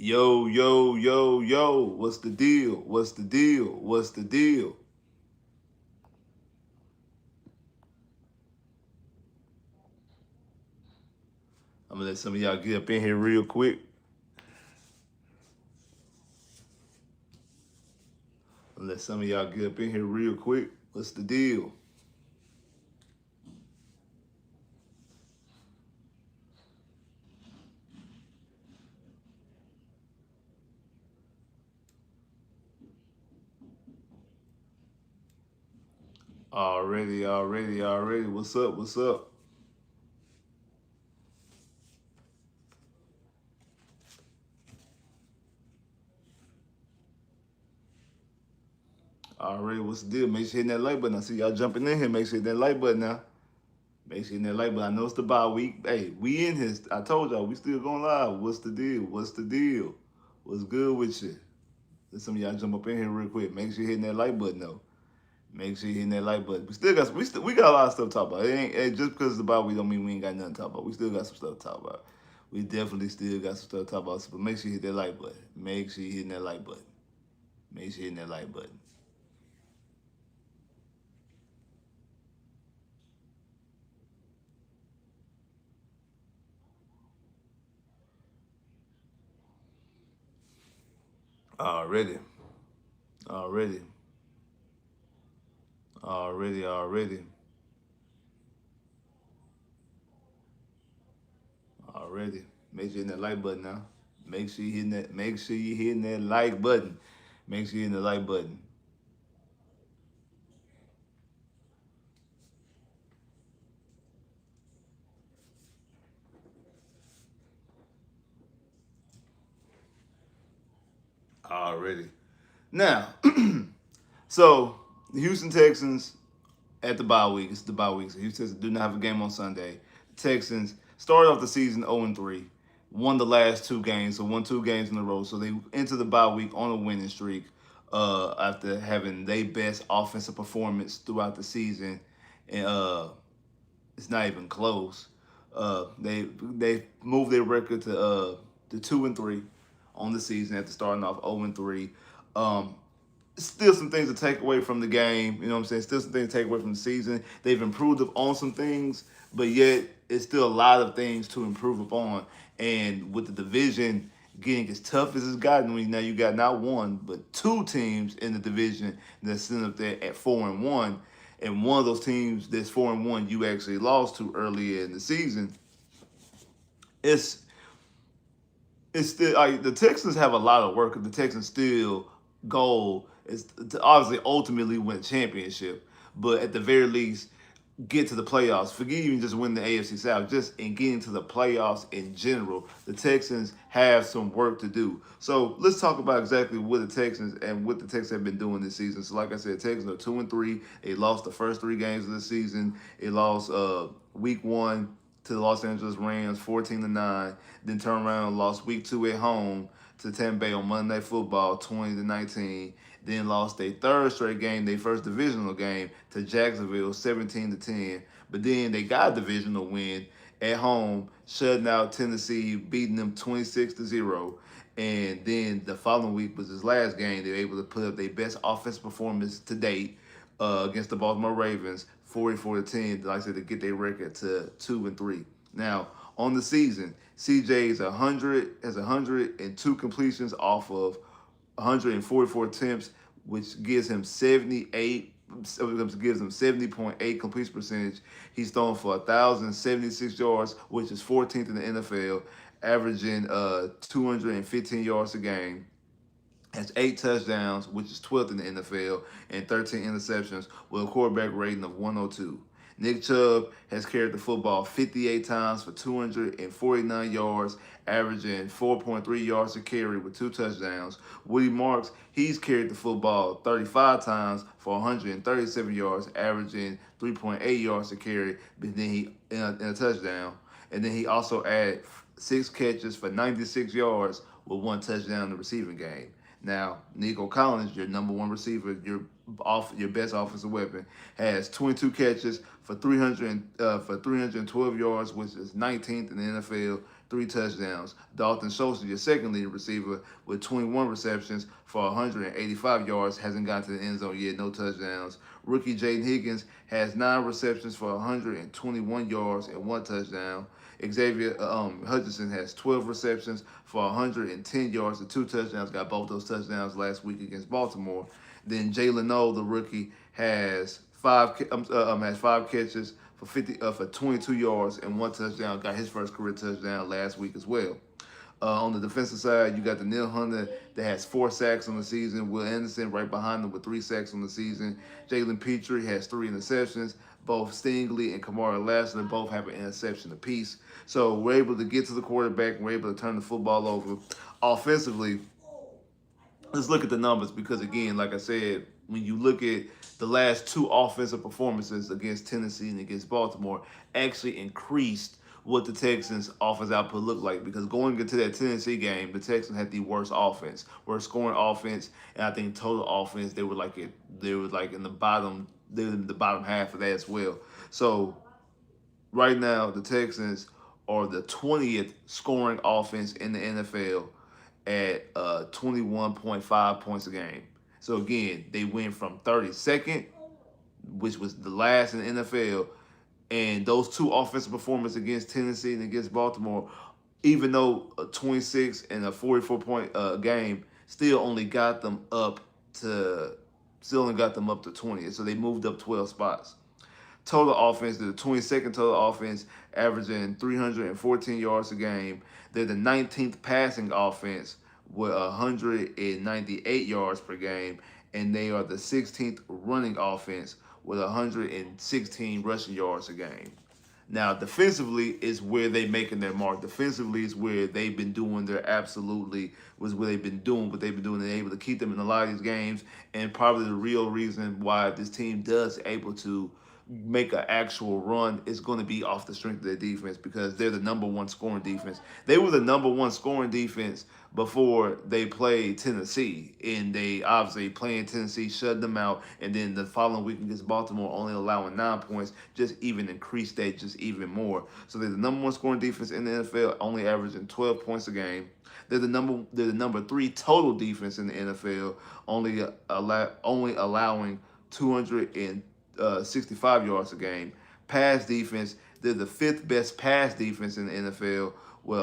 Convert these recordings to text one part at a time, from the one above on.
Yo, yo, yo, yo, what's the deal? What's the deal? What's the deal? I'm gonna let some of y'all get up in here real quick. I'm gonna let some of y'all get up in here real quick. What's the deal? Already. What's up? What's up? Already, what's the deal? Make sure you hit that like button. I see y'all jumping in here. Make sure you hit that like button now. Make sure you hit that like button. I know it's the bye week. Hey, we in here. I told y'all we still going live. What's the deal? What's the deal? What's good with you? Let some of y'all jump up in here real quick. Make sure you hitting that like button though. Make sure you hitting that like button. We got a lot of stuff to talk about. It ain't just because it's about we don't mean we ain't got nothing to talk about. We still got some stuff to talk about. We definitely still got some stuff to talk about. But make sure you hit that like button. Make sure you hitting that like button. Make sure you hitting that like button. Already. Already. Already. Already. Make sure you hitting that like button now. Make sure you hitting that. Make sure you hitting that like button. Make sure you hitting the like button. Already. Now, so the Houston Texans at the bye week. It's the bye week. So Houston Texans do not have a game on Sunday. The Texans started off the season 0-3, won the last two games, so won two games in a row. So they enter the bye week on a winning streak after having their best offensive performance throughout the season. And it's not even close. They moved their record to 2-3 on the season after starting off 0-3. Um, Still some things to take away from the game. You know what I'm saying? Still some things to take away from the season. They've improved on some things, but yet it's still a lot of things to improve upon. And with the division getting as tough as it's gotten, when now you got not one but two teams in the division that's sitting up there at 4-1, and one of those teams that's 4-1 you actually lost to earlier in the season. It's it's still like the Texans have a lot of work. The Texans still goal is to obviously ultimately win a championship, but at the very least get to the playoffs. Forget even just win the AFC South, just in getting to the playoffs in general. The Texans have some work to do. So let's talk about exactly what the Texans and what the Texans have been doing this season. So like I said, Texans are 2-3. They lost the first three games of the season. They lost week one to the Los Angeles Rams 14-9. Then turned around and lost week two at home to Tampa Bay on Monday Night Football 20-19. Then lost their third straight game, their first divisional game, to Jacksonville 17-10. But then they got a divisional win at home, shutting out Tennessee, beating them 26-0. And then the following week was his last game. They were able to put up their best offensive performance to date against the Baltimore Ravens, 44-10. Like I said, to get their record to 2-3. Now on the season, CJ is 102 completions off of 144 attempts, which gives him 70.8 completion percentage. He's thrown for 1,076 yards, which is 14th in the NFL, averaging 215 yards a game. Has 8 touchdowns, which is 12th in the NFL, and 13 interceptions with a quarterback rating of 102. Nick Chubb has carried the football 58 times for 249 yards, averaging 4.3 yards a carry with 2 touchdowns. Woody Marks, he's carried the football 35 times for 137 yards, averaging 3.8 yards a carry, but then he in a touchdown. And then he also added 6 catches for 96 yards with 1 touchdown in the receiving game. Now, Nico Collins, your number one receiver, your best offensive weapon, has 22 catches for 312 yards, which is 19th in the NFL, 3 touchdowns. Dalton Schultz, your second leading receiver, with 21 receptions for 185 yards, hasn't gotten to the end zone yet, no touchdowns. Rookie Jaden Higgins has 9 receptions for 121 yards and 1 touchdown. Xavier Hutchinson has 12 receptions for 110 yards and 2 touchdowns. Got both those touchdowns last week against Baltimore. Then Jalen O, the rookie, has has 5 catches for 22 yards and 1 touchdown. Got his first career touchdown last week as well. On the defensive side, you got the Neil Hunter that has 4 sacks on the season. Will Anderson right behind him with 3 sacks on the season. Jalen Petrie has 3 interceptions. Both Stingley and Kamara Lassiter both have an interception apiece. So we're able to get to the quarterback and we're able to turn the football over. Offensively, let's look at the numbers because, again, like I said, when you look at the last 2 offensive performances against Tennessee and against Baltimore, actually increased what the Texans' offense output looked like, because going into that Tennessee game, the Texans had the worst offense, worst scoring offense, and I think total offense they were like in the bottom, they were in the bottom half of that as well. So right now, the Texans are the 20th scoring offense in the NFL at 21.5 points a game. So again, they went from 32nd, which was the last in the NFL, and those 2 offensive performances against Tennessee and against Baltimore, even though a 26 and a 44-point game, still only got them up to 20th. So they moved up 12 spots. Total offense, they're the 22nd total offense, averaging 314 yards a game. They're the 19th passing offense with 198 yards per game, and they are the 16th running offense with 116 rushing yards a game. Now, defensively is where they're making their mark. Defensively is where they've been doing their where they've been doing what they've been doing. They're able to keep them in a lot of these games, and probably the real reason why this team does able to make an actual run is going to be off the strength of their defense, because they're the number 1 scoring defense. They were the number 1 scoring defense before they played Tennessee, and they obviously playing Tennessee shut them out, and then the following week against Baltimore only allowing 9 points just even increased that just even more. So they're the number 1 scoring defense in the NFL, only averaging 12 points a game. They're the number 3 total defense in the NFL, only allowing 265 yards a game. Pass defense, they're the 5th best pass defense in the NFL with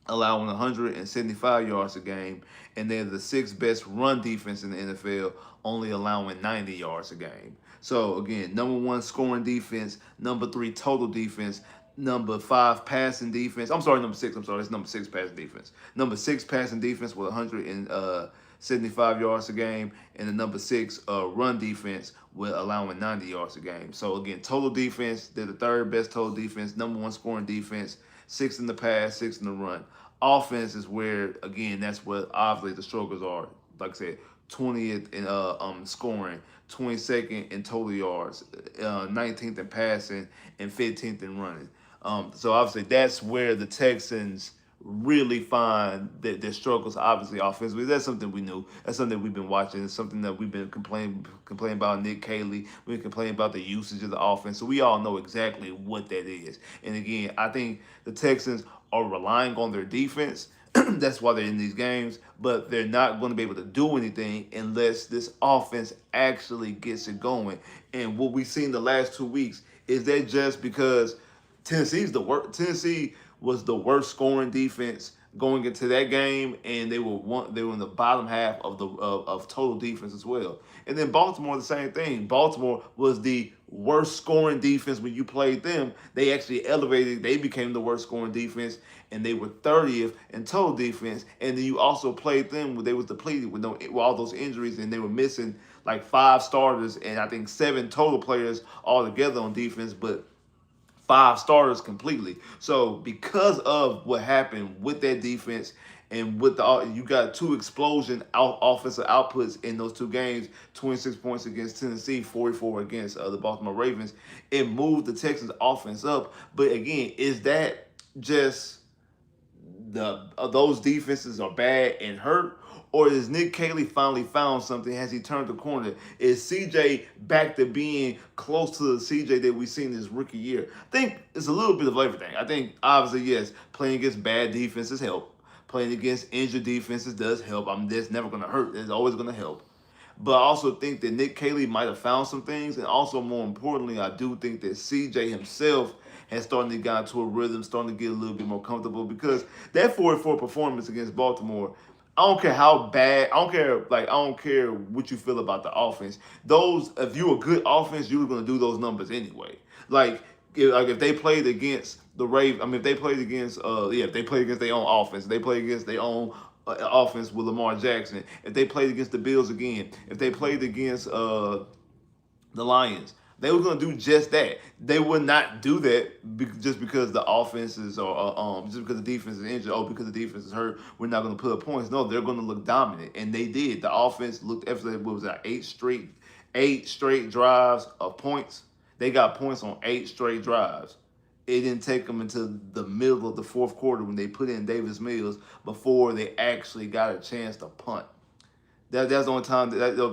allowing 175 yards a game, and they're the 6th best run defense in the NFL, only allowing 90 yards a game. So again, number 1 scoring defense, number 3 total defense, number 5 passing defense. I'm sorry, number 6. I'm sorry, it's number 6 passing defense. Number 6 passing defense with 175 yards a game, and the number 6 run defense with allowing 90 yards a game. So again, total defense, they're the 3rd best total defense, number 1 scoring defense, 6 in the pass, 6 in the run. Offense is where, again, that's what obviously the struggles are. Like I said, 20th in scoring, 22nd in total yards, 19th in passing, and 15th in running. So obviously that's where the Texans really find that their struggles, obviously offensively. That's something we knew. That's something that we've been watching. It's something that we've been complaining about Nick Caley. We've been complaining about the usage of the offense. So we all know exactly what that is. And again, I think the Texans are relying on their defense. That's why they're in these games, but they're not going to be able to do anything unless this offense actually gets it going. And what we've seen the last 2 weeks is that just because Tennessee was the worst scoring defense going into that game, and they were in the bottom half of total defense as well. And then Baltimore, the same thing. Baltimore was the worst scoring defense when you played them. They actually elevated. They became the worst scoring defense, and they were 30th in total defense. And then you also played them when they was depleted with all those injuries, and they were missing like 5 starters and I think 7 total players altogether on defense, but 5 starters completely. So because of what happened with that defense, and with you got 2 explosion offensive outputs in those 2 games, 26 points against Tennessee, 44 against the Baltimore Ravens, it moved the Texans offense up. But again, is that just those defenses are bad and hurt, or is Nick Caley finally found something? Has he turned the corner? Is CJ back to being close to the CJ that we've seen this rookie year? I think it's a little bit of everything. I think obviously yes, playing against bad defenses help. Playing against injured defenses does help. That's never going to hurt. It's always going to help. But I also think that Nick Caley might have found some things, and also more importantly, I do think that CJ himself has started to get into a rhythm, starting to get a little bit more comfortable because that 4-4 performance against Baltimore. I don't care how bad. I don't care what you feel about the offense. Those, if you're a good offense, you're gonna do those numbers anyway. If they played against the Ravens, I mean, if they played against, if they played against their own offense, they played against their own offense with Lamar Jackson. If they played against the Bills again, if they played against the Lions, they were going to do just that. They would not do that just because the offenses or just because the defense is injured. Oh, because the defense is hurt, we're not going to put up points. No, they're going to look dominant, and they did. The offense looked after what was that 8 straight drives of points. They got points on 8 straight drives. It didn't take them until the middle of the fourth quarter when they put in Davis Mills before they actually got a chance to punt. That's the only time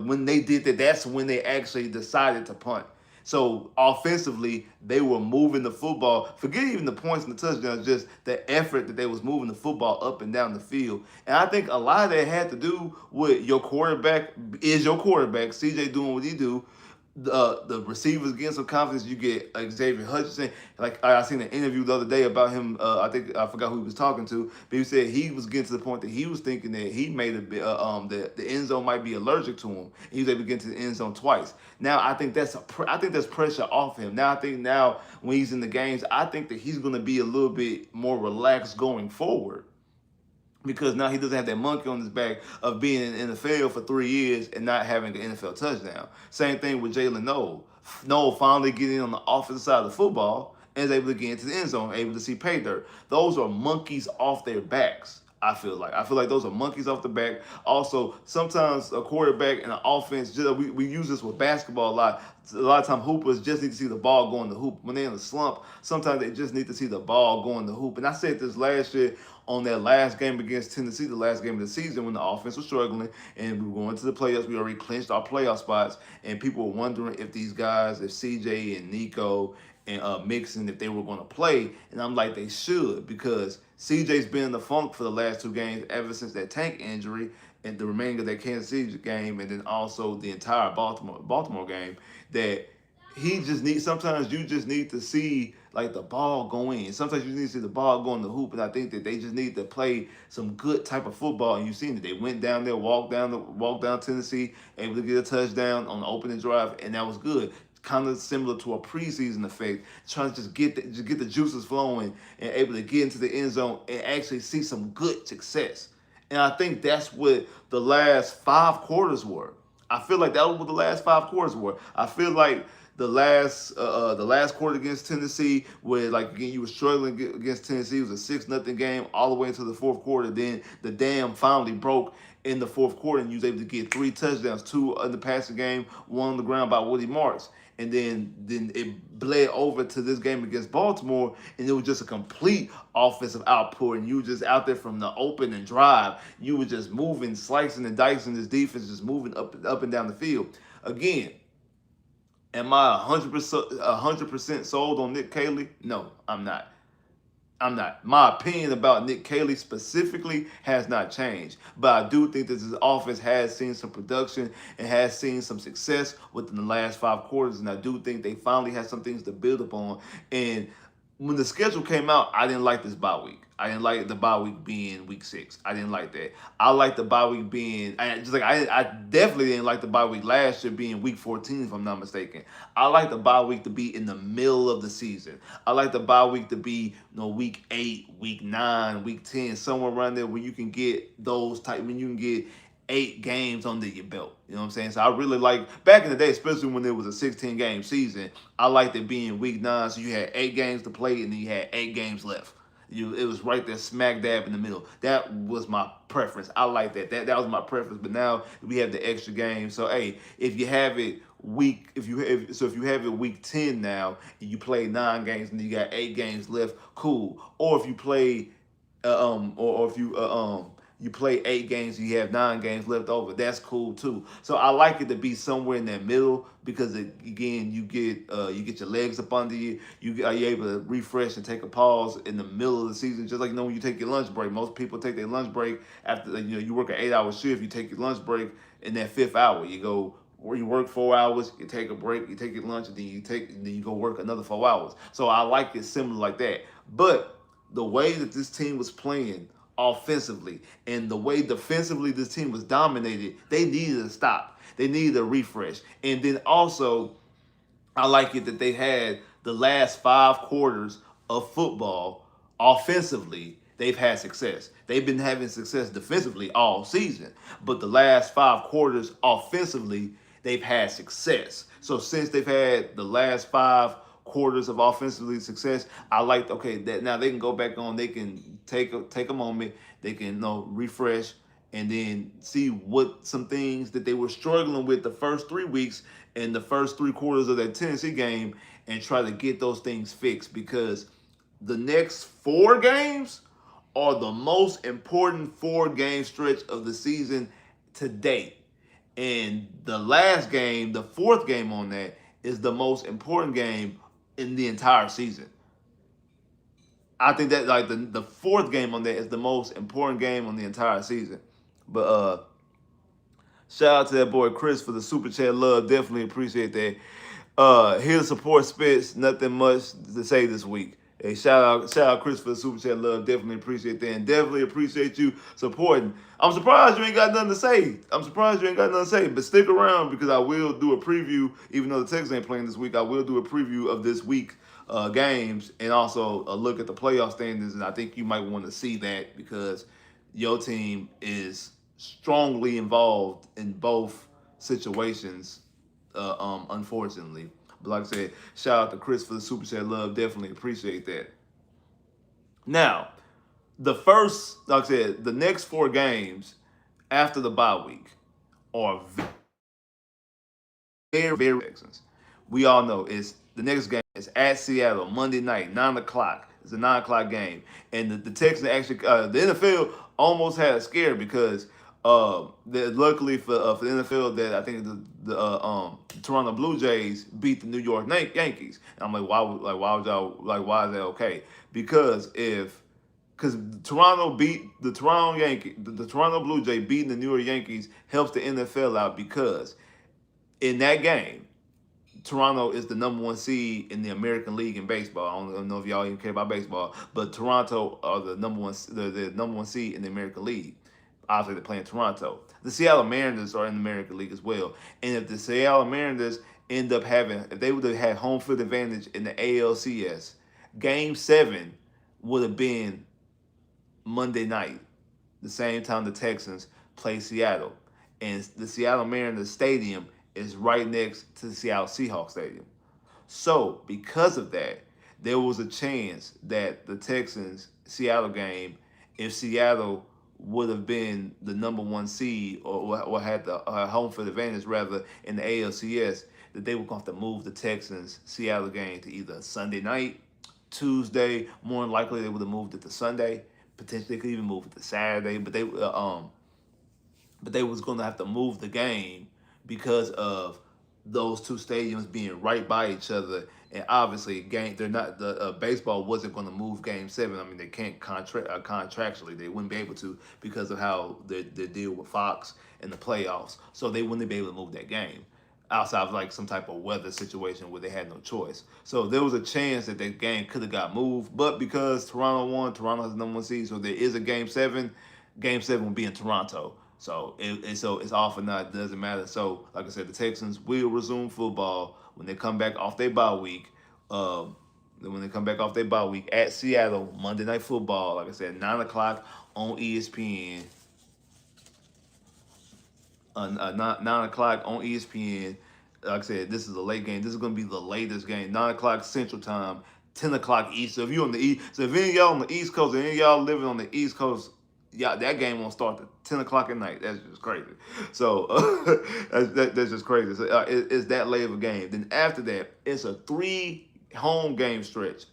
when they did that. That's when they actually decided to punt. So offensively, they were moving the football. Forget even the points and the touchdowns, just the effort that they was moving the football up and down the field. And I think a lot of that had to do with your quarterback is your quarterback, CJ doing what he do. The receivers getting some confidence. You get Xavier Hutchinson. Like I seen an interview the other day about him. I think I forgot who he was talking to, but he said he was getting to the point that he was thinking that he made a bit. The end zone might be allergic to him. He was able to get to the end zone twice. Now I think that's pressure off him. Now I think when he's in the games, I think that he's going to be a little bit more relaxed going forward, because now he doesn't have that monkey on his back of being in the NFL for 3 years and not having an NFL touchdown. Same thing with Jalen Noel. Noel finally getting on the offensive side of the football and is able to get into the end zone, able to see pay dirt. Those are monkeys off their backs. I feel like those are monkeys off the back. Also, sometimes a quarterback and an offense, we use this with basketball a lot. A lot of times hoopers just need to see the ball go in the hoop. When they're in a slump, sometimes they just need to see the ball go in the hoop. And I said this last year on that last game against Tennessee, the last game of the season when the offense was struggling and we were going to the playoffs. We already clinched our playoff spots, and people were wondering if these guys, if CJ and Nico and Mixon, if they were going to play. And I'm like, they should, because CJ's been in the funk for the last 2 games ever since that tank injury and the remaining of that Kansas City game, and then also the entire Baltimore game, that he just needs, sometimes you just need to see like the ball go in. Sometimes you need to see the ball go in the hoop, and I think that they just need to play some good type of football. And you've seen it. They went down there, walked down Tennessee, able to get a touchdown on the opening drive, and that was good. Kind of similar to a preseason effect, trying to just get the juices flowing and able to get into the end zone and actually see some good success. And I think that's what the last 5 quarters were. I feel like that was what the last 5 quarters were. I feel like the last quarter against Tennessee, where like again you were struggling against Tennessee, it was a 6-0 game all the way into the fourth quarter. Then the dam finally broke in the fourth quarter, and you was able to get 3 touchdowns, 2 in the passing game, 1 on the ground by Woody Marks. And then it bled over to this game against Baltimore, and it was just a complete offensive output. And you were just out there from the opening drive. You were just moving, slicing and dicing this defense, just moving up and down the field. Again, am I 100% sold on Nick Caley? No, I'm not. My opinion about Nick Caley specifically has not changed. But I do think that this offense has seen some production and has seen some success within the last 5 quarters. And I do think they finally had some things to build upon. And when the schedule came out, I didn't like this bye week. I didn't like the bye week being week 6. I didn't like that. I like the bye week being, I definitely didn't like the bye week last year being week 14, if I'm not mistaken. I like the bye week to be in the middle of the season. I like the bye week to be, week 8, week 9, week 10, somewhere around there where you can get when you can get 8 games under your belt. You know what I'm saying? So I really like, back in the day, especially when there was a 16-game season, I liked it being week 9, so you had 8 games to play and then you had 8 games left. It was right there, smack dab in the middle. That was my preference. I like that. That was my preference. But now we have the extra game. So hey, if you have it if you have it week 10 now and you play 9 games and you got 8 games left, cool. Or if you play or if you play 8 games, you have 9 games left over. That's cool too. So I like it to be somewhere in that middle because again, you get your legs up under you. Are you able to refresh and take a pause in the middle of the season, just like when you take your lunch break. Most people take their lunch break after you work an 8-hour shift. You take your lunch break in that fifth hour. You go where you work 4 hours, you take a break, you take your lunch, and then you go work another 4 hours. So I like it similar like that. But the way that this team was playing offensively and the way defensively this team was dominated, they needed to stop. They needed a refresh. And then also, I like it that they had the last 5 quarters of football offensively. They've had success. They've been having success defensively all season, but the last 5 quarters offensively, they've had success. So since they've had the last 5 quarters of offensively success, I like okay that now they can go back on. They can take a moment. They can refresh and then see what some things that they were struggling with the first 3 weeks and the first 3 quarters of that Tennessee game and try to get those things fixed because the next 4 games are the most important 4 game stretch of the season to date. And the last game, the fourth game on that, is the most important game in the entire season. I think that like the fourth game on that is the most important game on the entire season. But shout out to that boy Chris for the super chat love. Definitely appreciate that. Here to support Spitz. Nothing much to say this week. Hey, shout out Chris for the super chat love. Definitely appreciate that, and definitely appreciate you supporting. I'm surprised you ain't got nothing to say. But stick around because I will do a preview. Even though the Texans ain't playing this week, I will do a preview of this week games and also a look at the playoff standings. And I think you might want to see that because your team is strongly involved in both situations, unfortunately. But like I said, shout out to Chris for the super chat love. Definitely appreciate that. Now, like I said, the next 4 games after the bye week are very, very Texans. We all know it's the next game is at Seattle Monday night, 9 o'clock. It's a 9 o'clock game, and the Texans actually, the NFL almost had a scare because luckily for the NFL that I think the Toronto Blue Jays beat the New York Yankees. And I'm like, why would y'all why is that okay? Because Toronto beat the Toronto Yankee, the Toronto Blue Jay beating the New York Yankees helps the NFL out because in that game, Toronto is the #1 seed in the American League in baseball. I don't know if y'all even care about baseball, but Toronto are the #1 seed in the American League. Obviously, they're playing Toronto. The Seattle Mariners are in the American League as well. And if the Seattle Mariners if they would have had home field advantage in the ALCS, Game 7 would have been Monday night, the same time the Texans play Seattle. And the Seattle Mariners Stadium is right next to the Seattle Seahawks Stadium. So, because of that, there was a chance that the Texans Seattle game, if Seattle would have been the #1 seed or had the home field advantage rather in the ALCS, that they were going to have to move the Texans Seattle game to either Sunday night, Tuesday. More than likely, they would have moved it to Sunday. Potentially, they could even move it to Saturday. But they was going to have to move the game because of those two stadiums being right by each other, and obviously, they're not the baseball wasn't going to move Game 7. I mean, they can't contractually, they wouldn't be able to because of how they deal with Fox in the playoffs. So they wouldn't be able to move that game outside of like some type of weather situation where they had no choice. So there was a chance that that game could have got moved, but because Toronto won, Toronto has the #1 seed, so there is a Game 7. Game 7 will be in Toronto. So it's off or not, it doesn't matter. So like I said, the Texans will resume football when they come back off their bye week. At Seattle, Monday Night Football, like I said, 9 o'clock on ESPN. 9 o'clock on ESPN. Like I said, this is a late game. This is going to be the latest game. 9 o'clock Central Time, 10 o'clock East. So if you're on the East, so if any of y'all on the East Coast, and any of y'all living on the East Coast, yeah, that game won't start at 10 o'clock at night. That's just crazy. So that's just crazy. So, it's that late of a game. Then after that, it's a 3 home game stretch.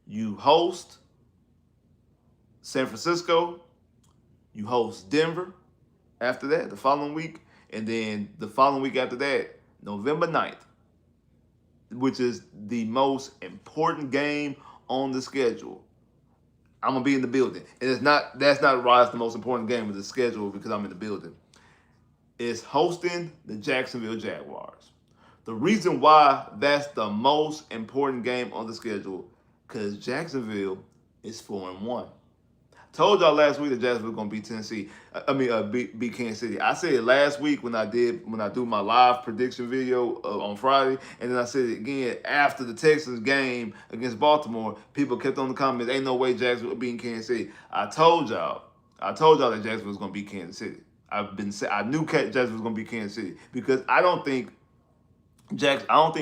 You host San Francisco. You host Denver after that, the following week. And then the following week after that, November 9th, which is the most important game on the schedule. I'm gonna be in the building. And that's not why it's the most important game of the schedule because I'm in the building. It's hosting the Jacksonville Jaguars. The reason why that's the most important game on the schedule, because Jacksonville is 4-1. Told y'all last week that Jacksonville was gonna beat Tennessee. Beat Kansas City. I said it last week when I do my live prediction video on Friday, and then I said it again after the Texans game against Baltimore. People kept on the comments, "Ain't no way Jacksonville beating Kansas City." I told y'all that Jacksonville was gonna beat Kansas City. I knew Jacksonville was gonna beat Kansas City because I don't think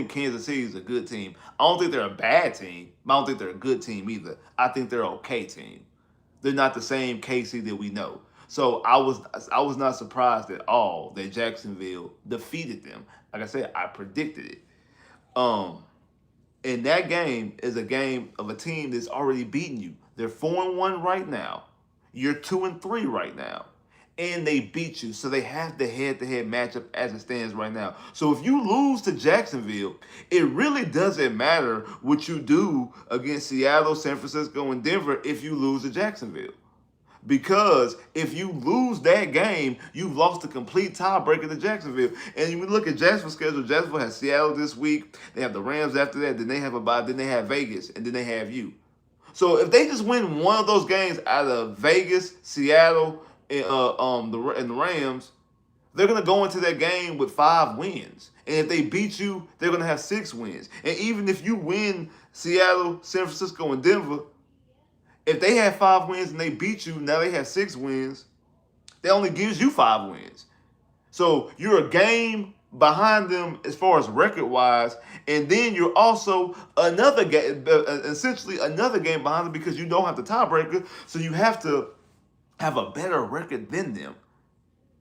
Kansas City is a good team. I don't think they're a bad team, but I don't think they're a good team either. I think they're an okay team. They're not the same KC that we know. So I was not surprised at all that Jacksonville defeated them. Like I said, I predicted it. Um, and that game is a game of a team that's already beaten you. They're 4-1 right now. You're 2-3 right now. And they beat you. So they have the head-to-head matchup as it stands right now. So if you lose to Jacksonville, it really doesn't matter what you do against Seattle, San Francisco, and Denver if you lose to Jacksonville. Because if you lose that game, you've lost a complete tiebreaker to Jacksonville. And when you look at Jacksonville's schedule, Jacksonville has Seattle this week. They have the Rams after that. Then they have a bye. Then they have Vegas. And then they have you. So if they just win one of those games out of Vegas, Seattle, and the Rams, they're gonna go into that game with 5 wins. And if they beat you, they're gonna have 6 wins. And even if you win Seattle, San Francisco, and Denver, if they have 5 wins and they beat you, now they have 6 wins. That only gives you 5 wins. So you're a game behind them as far as record wise, and then you're also another game, essentially another game behind them because you don't have the tiebreaker. So you have to have a better record than them.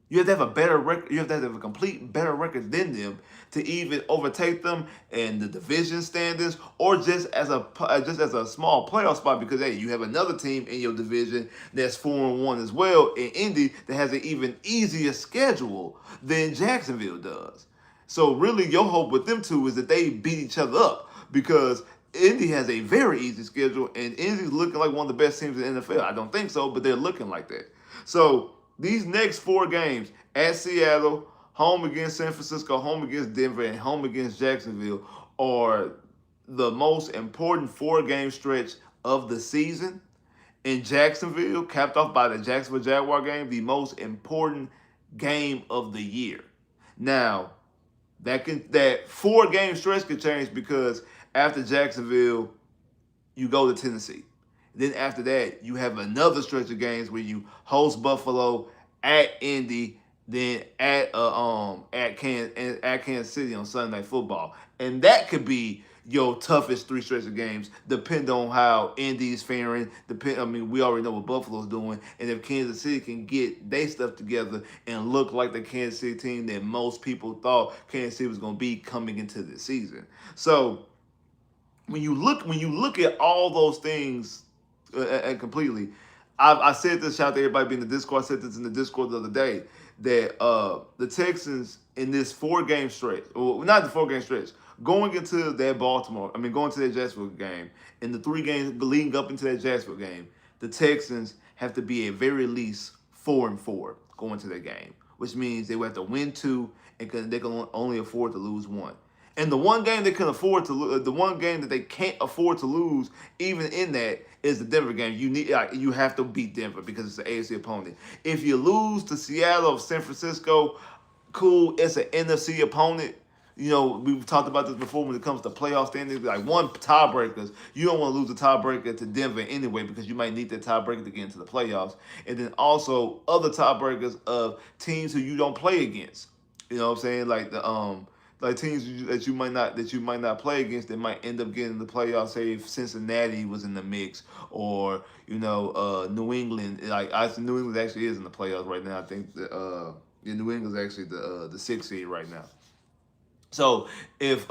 You have to have a better record. You have to have a complete better record than them to even overtake them in the division standings, or just as a small playoff spot. Because hey, you have another team in your division that's 4-1 as well in Indy that has an even easier schedule than Jacksonville does. So really, your hope with them two is that they beat each other up because Indy has a very easy schedule, and Indy's looking like one of the best teams in the NFL. I don't think so, but they're looking like that. So these next 4 games at Seattle, home against San Francisco, home against Denver, and home against Jacksonville are the most important 4-game stretch of the season. In Jacksonville, capped off by the Jacksonville Jaguar game, the most important game of the year. Now, that 4-game stretch could change because after Jacksonville, you go to Tennessee. Then after that, you have another stretch of games where you host Buffalo, at Indy, then at Kansas City on Sunday Night Football, and that could be your toughest 3 stretch of games, depending on how Indy's faring. We already know what Buffalo's doing, and if Kansas City can get their stuff together and look like the Kansas City team that most people thought Kansas City was going to be coming into this season. So when you look at all those things completely, I said this, shout out to everybody being in the Discord. I said this in the Discord the other day that the Texans in this 4-game stretch, well, not the 4-game stretch, going into that going to that Jacksonville game, in the 3 games leading up into that Jacksonville game, the Texans have to be at very least 4-4 going to that game, which means they would have to win 2 and they can only afford to lose 1. And the one game they can afford to lose, the one game that they can't afford to lose, even in that, is the Denver game. You have to beat Denver because it's an AFC opponent. If you lose to Seattle or San Francisco, cool. It's an NFC opponent. We've talked about this before when it comes to playoff standings. Like one tiebreakers, you don't want to lose a tiebreaker to Denver anyway because you might need that tiebreaker to get into the playoffs. And then also other tiebreakers of teams who you don't play against. You know what I'm saying? Like teams that you might not play against that might end up getting in the playoffs. Say if Cincinnati was in the mix, or New England. New England actually is in the playoffs right now. I think that New England's actually the 6th seed right now. So if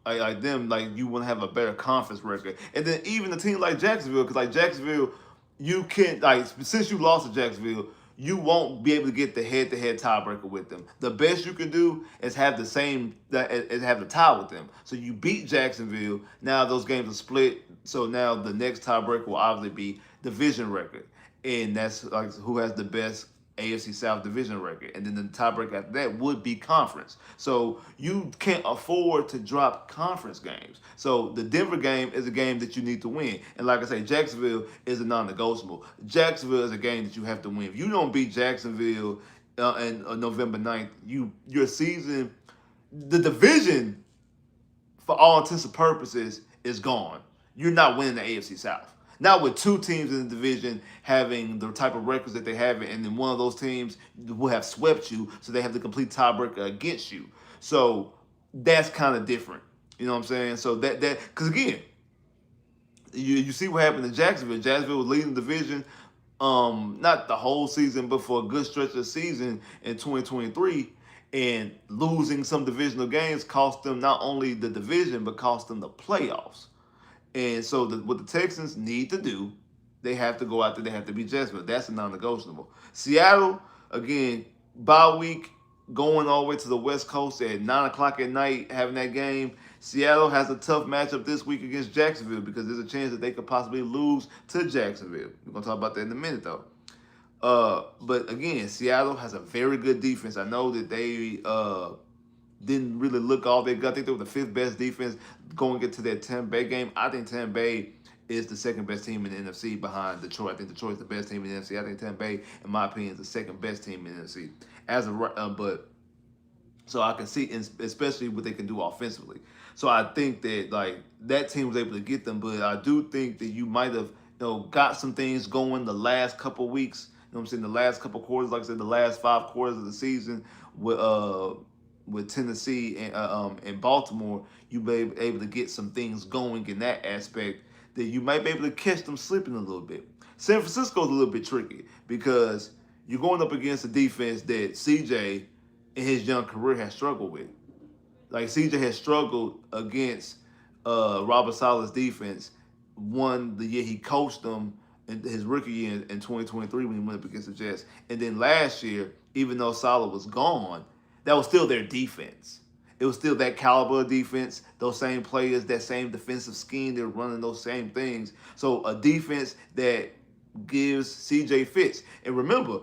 like them, like you want to have a better conference record. And then even a team like Jacksonville, because like Jacksonville, you can like since you lost to Jacksonville, you won't be able to get the head-to-head tiebreaker with them. The best you can do is have the same is have the tie with them. So you beat Jacksonville. Now those games are split. So now the next tiebreaker will obviously be division record, and that's like who has the best AFC South division record, and then the tiebreaker after that would be conference. So you can't afford to drop conference games. So the Denver game is a game that you need to win, and like I say, Jacksonville is a non-negotiable. Jacksonville is a game that you have to win. If you don't beat Jacksonville on November 9th, your season, the division, for all intents and purposes, is gone. You're not winning the AFC South. Not with two teams in the division having the type of records that they have, and then one of those teams will have swept you, so they have the complete tiebreaker against you. So that's kind of different. You know what I'm saying? So that because again, you see what happened to Jacksonville. Jacksonville was leading the division, not the whole season, but for a good stretch of the season in 2023. And losing some divisional games cost them not only the division, but cost them the playoffs. And so what the Texans need to do, they have to go out there, they have to beat Jacksonville. That's a non-negotiable. Seattle, again, bye week, going all the way to the West Coast at 9 o'clock at night, having that game. Seattle has a tough matchup this week against Jacksonville because there's a chance that they could possibly lose to Jacksonville. We're going to talk about that in a minute, though. But again, Seattle has a very good defense. I know that they didn't really look all they got. I think they were the fifth best defense going into that Tampa Bay game. I think Tampa Bay is the second best team in the NFC behind Detroit. I think Detroit's the best team in the NFC. I think Tampa Bay, in my opinion, is the second best team in the NFC. But so I can see, especially what they can do offensively. So I think that like that team was able to get them, but I do think that you might have got some things going the last couple weeks. You know what I'm saying? The last couple quarters, like I said, the last 5 quarters of the season with Tennessee and Baltimore, you may be able to get some things going in that aspect that you might be able to catch them slipping a little bit. San Francisco's a little bit tricky because you're going up against a defense that CJ in his young career has struggled with. Like CJ has struggled against Robert Sala's defense. One, the year he coached them in his rookie year in 2023 when he went up against the Jets. And then last year, even though Salah was gone, that was still their defense. It was still that caliber of defense, those same players, that same defensive scheme, they're running those same things. So a defense that gives CJ fits. And remember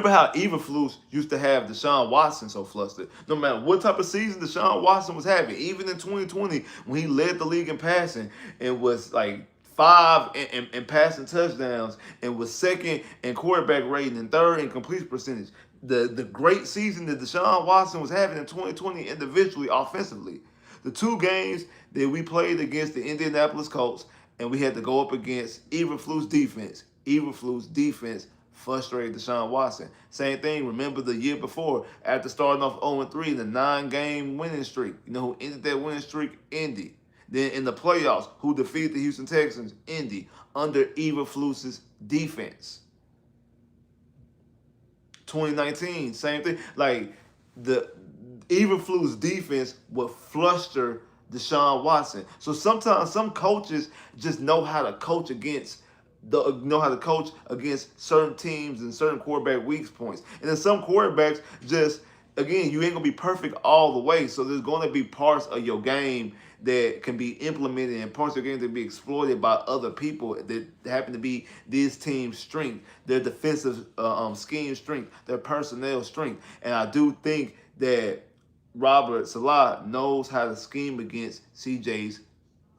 how Eberflus used to have Deshaun Watson so flustered. No matter what type of season Deshaun Watson was having, even in 2020 when he led the league in passing and was like 5 in passing touchdowns and was second in quarterback rating and third in completion percentage. The great season that Deshaun Watson was having in 2020 individually, offensively. The 2 games that we played against the Indianapolis Colts and we had to go up against Eberflus defense. Eberflus defense frustrated Deshaun Watson. Same thing, remember the year before, after starting off 0-3 in the 9-game winning streak. You know who ended that winning streak? Indy. Then in the playoffs, who defeated the Houston Texans? Indy, under Eberflus's defense. 2019, same thing. Like, the Eberflus defense would fluster Deshaun Watson. So sometimes some coaches just know how to coach against certain teams and certain quarterback weak points. And then some quarterbacks just, again, you ain't going to be perfect all the way. So there's going to be parts of your game that can be implemented and parts of your game that can be exploited by other people that happen to be this team's strength, their defensive scheme strength, their personnel strength. And I do think that Robert Saleh knows how to scheme against CJ's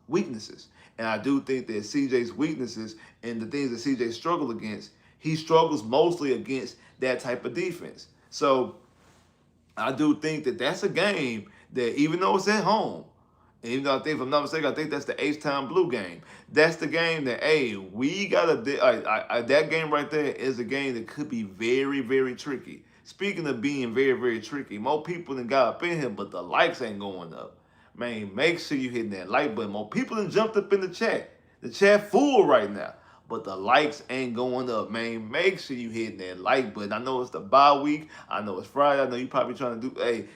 weaknesses. And I do think that CJ's weaknesses and the things that CJ struggled against, he struggles mostly against that type of defense. So I do think that that's a game that, even though it's at home, and even though I think, if I'm not mistaken, I think that's the H-Town Blue game. That's the game that, hey, we got to, that game right there is a game that could be very, very tricky. Speaking of being very, very tricky, more people than got up in here, but the likes ain't going up. Man, make sure you hitting that like button. More people than jumped up in the chat. The chat full right now, but the likes ain't going up, man. Make sure you hitting that like button. I know it's the bye week. I know it's Friday. I know you probably trying to do, hey,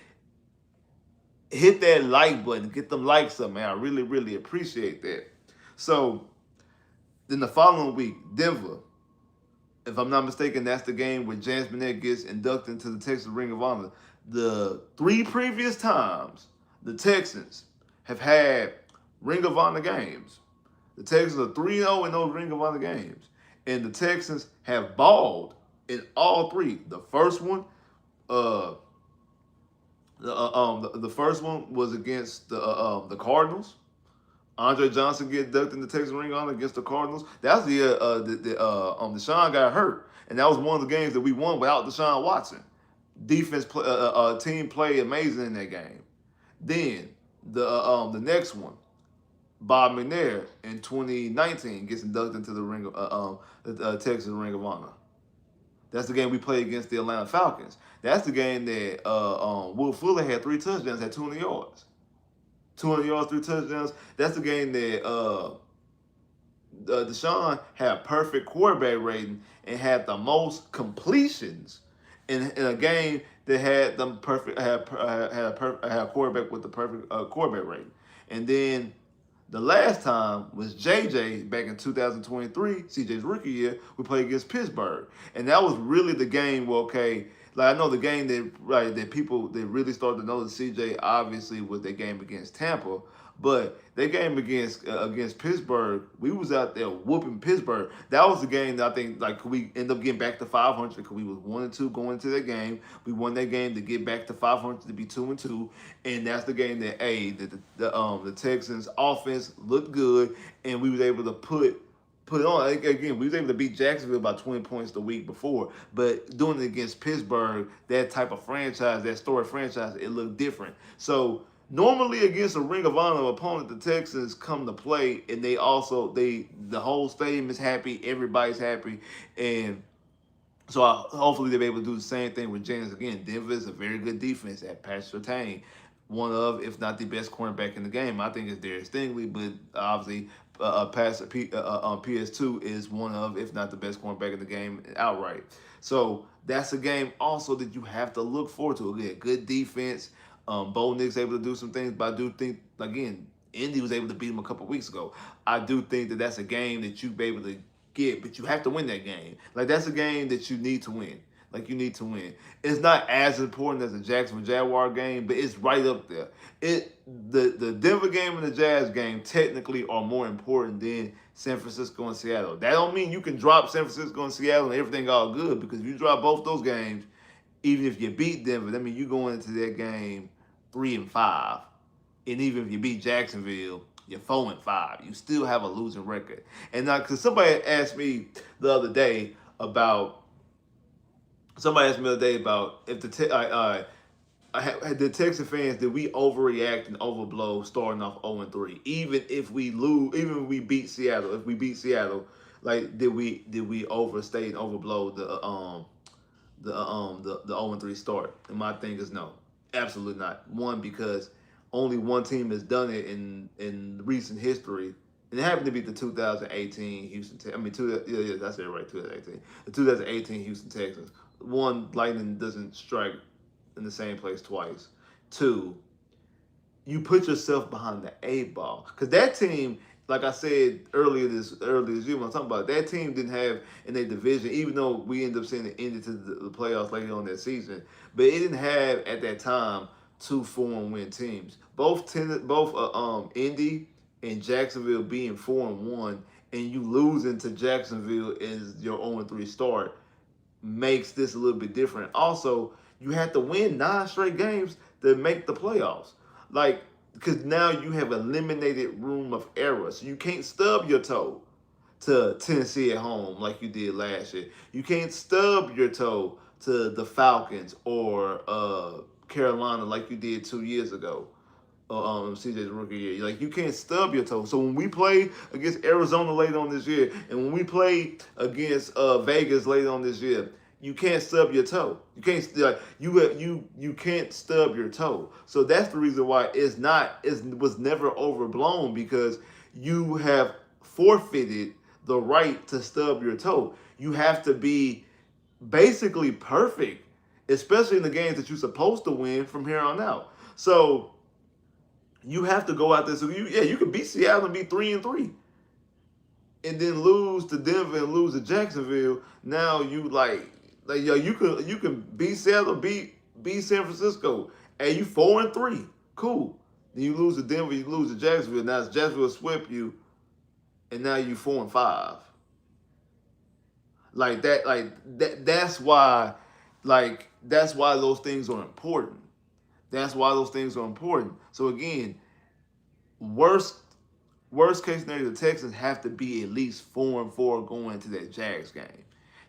hit that like button, get them likes up, man. I really, really appreciate that. So then the following week, Denver. If I'm not mistaken, that's the game where James Bennett gets inducted into the Texas Ring of Honor. The 3 previous times the Texans have had Ring of Honor games, the Texans are 3-0 in those Ring of Honor games. And the Texans have balled in all 3. The first one, the first one was against the Cardinals. Andre Johnson get inducted in the Texas Ring of Honor against the Cardinals. That's the year Deshaun got hurt, and that was one of the games that we won without Deshaun Watson. Team played amazing in that game. Then the next one, Bob McNair in 2019 gets inducted into the the Texas Ring of Honor. That's the game we played against the Atlanta Falcons. That's the game that Will Fuller had 3 touchdowns, had 200 yards. 200 yards, 3 touchdowns. That's the game that Deshaun had perfect quarterback rating and had the most completions in a game that had them perfect had a quarterback with the perfect quarterback rating. And then the last time was JJ back in 2023, CJ's rookie year. We played against Pittsburgh, and that was really the game where like I know the game that people that really started to notice CJ obviously was their game against Tampa, but their game against Pittsburgh, we was out there whooping Pittsburgh. That was the game that I think like we end up getting back to 500 because we was 1-2 going into that game. We won that game to get back to 500 to be 2-2, and that's the game that the Texans offense looked good, and we was able to put it on. Again, we was able to beat Jacksonville by 20 points the week before, but doing it against Pittsburgh, that type of franchise, that story franchise, it looked different. So normally against a Ring of Honor opponent, the Texans come to play, and the whole stadium is happy, everybody's happy, and so hopefully they'll be able to do the same thing with James again. Denver is a very good defense at Patrick Surtain, one of, if not the best cornerback in the game. I think it's Darius Stingley, but obviously PS2 is one of, if not the best cornerback in the game outright. So that's a game also that you have to look forward to. Again, good defense. Bo Nix able to do some things, but I do think, again, Indy was able to beat him a couple weeks ago. I do think that that's a game that you'll be able to get, but you have to win that game. Like, that's a game that you need to win. Like, you need to win. It's not as important as the Jacksonville Jaguar game, but it's right up there. The Denver game and the Jazz game technically are more important than San Francisco and Seattle. That don't mean you can drop San Francisco and Seattle and everything all good, because if you drop both those games, even if you beat Denver, that means you go into that game 3-5. And even if you beat Jacksonville, you're 4-5. You still have a losing record. And now, because somebody asked me the other day about if the Texas fans, did we overreact and overblow starting off 0-3? Even if we lose, even if we beat Seattle, like did we overstate and overblow the 0-3 start? And my thing is no, absolutely not. One, because only one team has done it in recent history, and it happened to be the 2018 Houston. I said it right, 2018. The 2018 Houston Texans. One, lightning doesn't strike in the same place twice. Two, you put yourself behind the 8 ball, because that team, like I said earlier this year when I was talking about it, that team didn't have in their division, even though we ended up seeing it ended to the playoffs later on that season, but it didn't have at that time 2 4-win teams. Both Indy and Jacksonville being 4-1, and you losing to Jacksonville is your 0-3 start, makes this a little bit different. Also, you have to win 9 straight games to make the playoffs. Like, because now you have eliminated room of error. So you can't stub your toe to Tennessee at home like you did last year. You can't stub your toe to the Falcons or Carolina like you did 2 years ago. CJ's rookie year. Like, you can't stub your toe. So when we play against Arizona later on this year, and when we play against Vegas later on this year, you can't stub your toe. You can't you can't stub your toe. So that's the reason why it was never overblown, because you have forfeited the right to stub your toe. You have to be basically perfect, especially in the games that you're supposed to win from here on out. So You have to go out there. So you could beat Seattle and be 3-3, and then lose to Denver and lose to Jacksonville. Now yo, you can beat Seattle, beat San Francisco, and you 4-3. Cool. Then you lose to Denver, you lose to Jacksonville. Now Jacksonville swept you, and now you 4-5. Like that, that's why, that's why those things are important. That's why those things are important. So again, worst worst case scenario, the Texans have to be at least 4-4 going into that Jags game.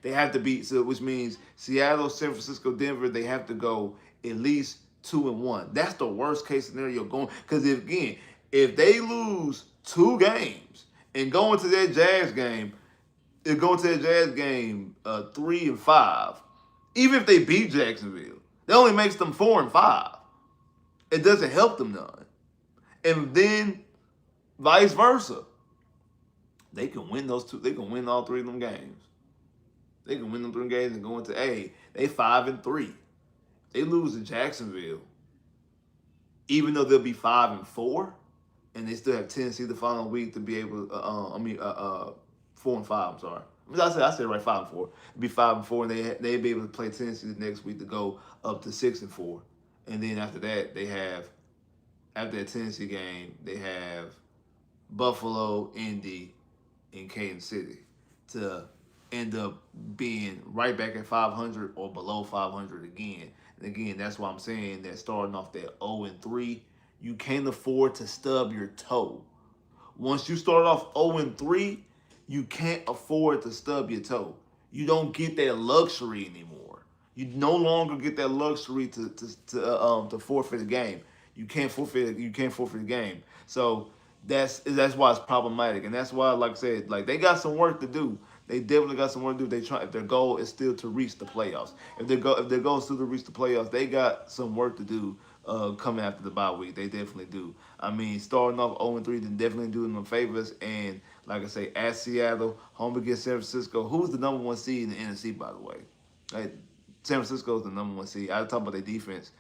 They have to beat, so which means Seattle, San Francisco, Denver. They have to go at least 2-1. That's the worst case scenario going. Because if they lose 2 games and go into that Jags game, 3-5. Even if they beat Jacksonville, that only makes them 4-5. It doesn't help them none. And then vice versa. They can win those two. They can win all 3 of them games. They can win them 3 games and go into they 5-3. They lose to Jacksonville, even though they'll be 5-4, and they still have Tennessee the following week to be able. 4-5. I'm sorry. I said right 5-4. It'd be 5-4, and they'd be able to play Tennessee the next week to go up to 6-4, and then after that they have, after that Tennessee game, they have Buffalo, Indy, and Kansas City to end up being right back at 500 or below 500 again. And again, that's why I'm saying that starting off that 0-3, you can't afford to stub your toe. Once you start off 0-3, you can't afford to stub your toe. You don't get that luxury anymore. You no longer get that luxury to forfeit a game. You can't forfeit. You can't forfeit the game. So that's why it's problematic, and that's why, like I said, they got some work to do. They definitely got some work to do. If their goal is still to reach the playoffs. If their goal is still to reach the playoffs, they got some work to do coming after the bye week. They definitely do. I mean, starting off 0-3, then definitely doing them favors. And like I say, at Seattle, home against San Francisco, who's the number 1 seed in the NFC, by the way? San Francisco is the number 1 seed. I talk about their defense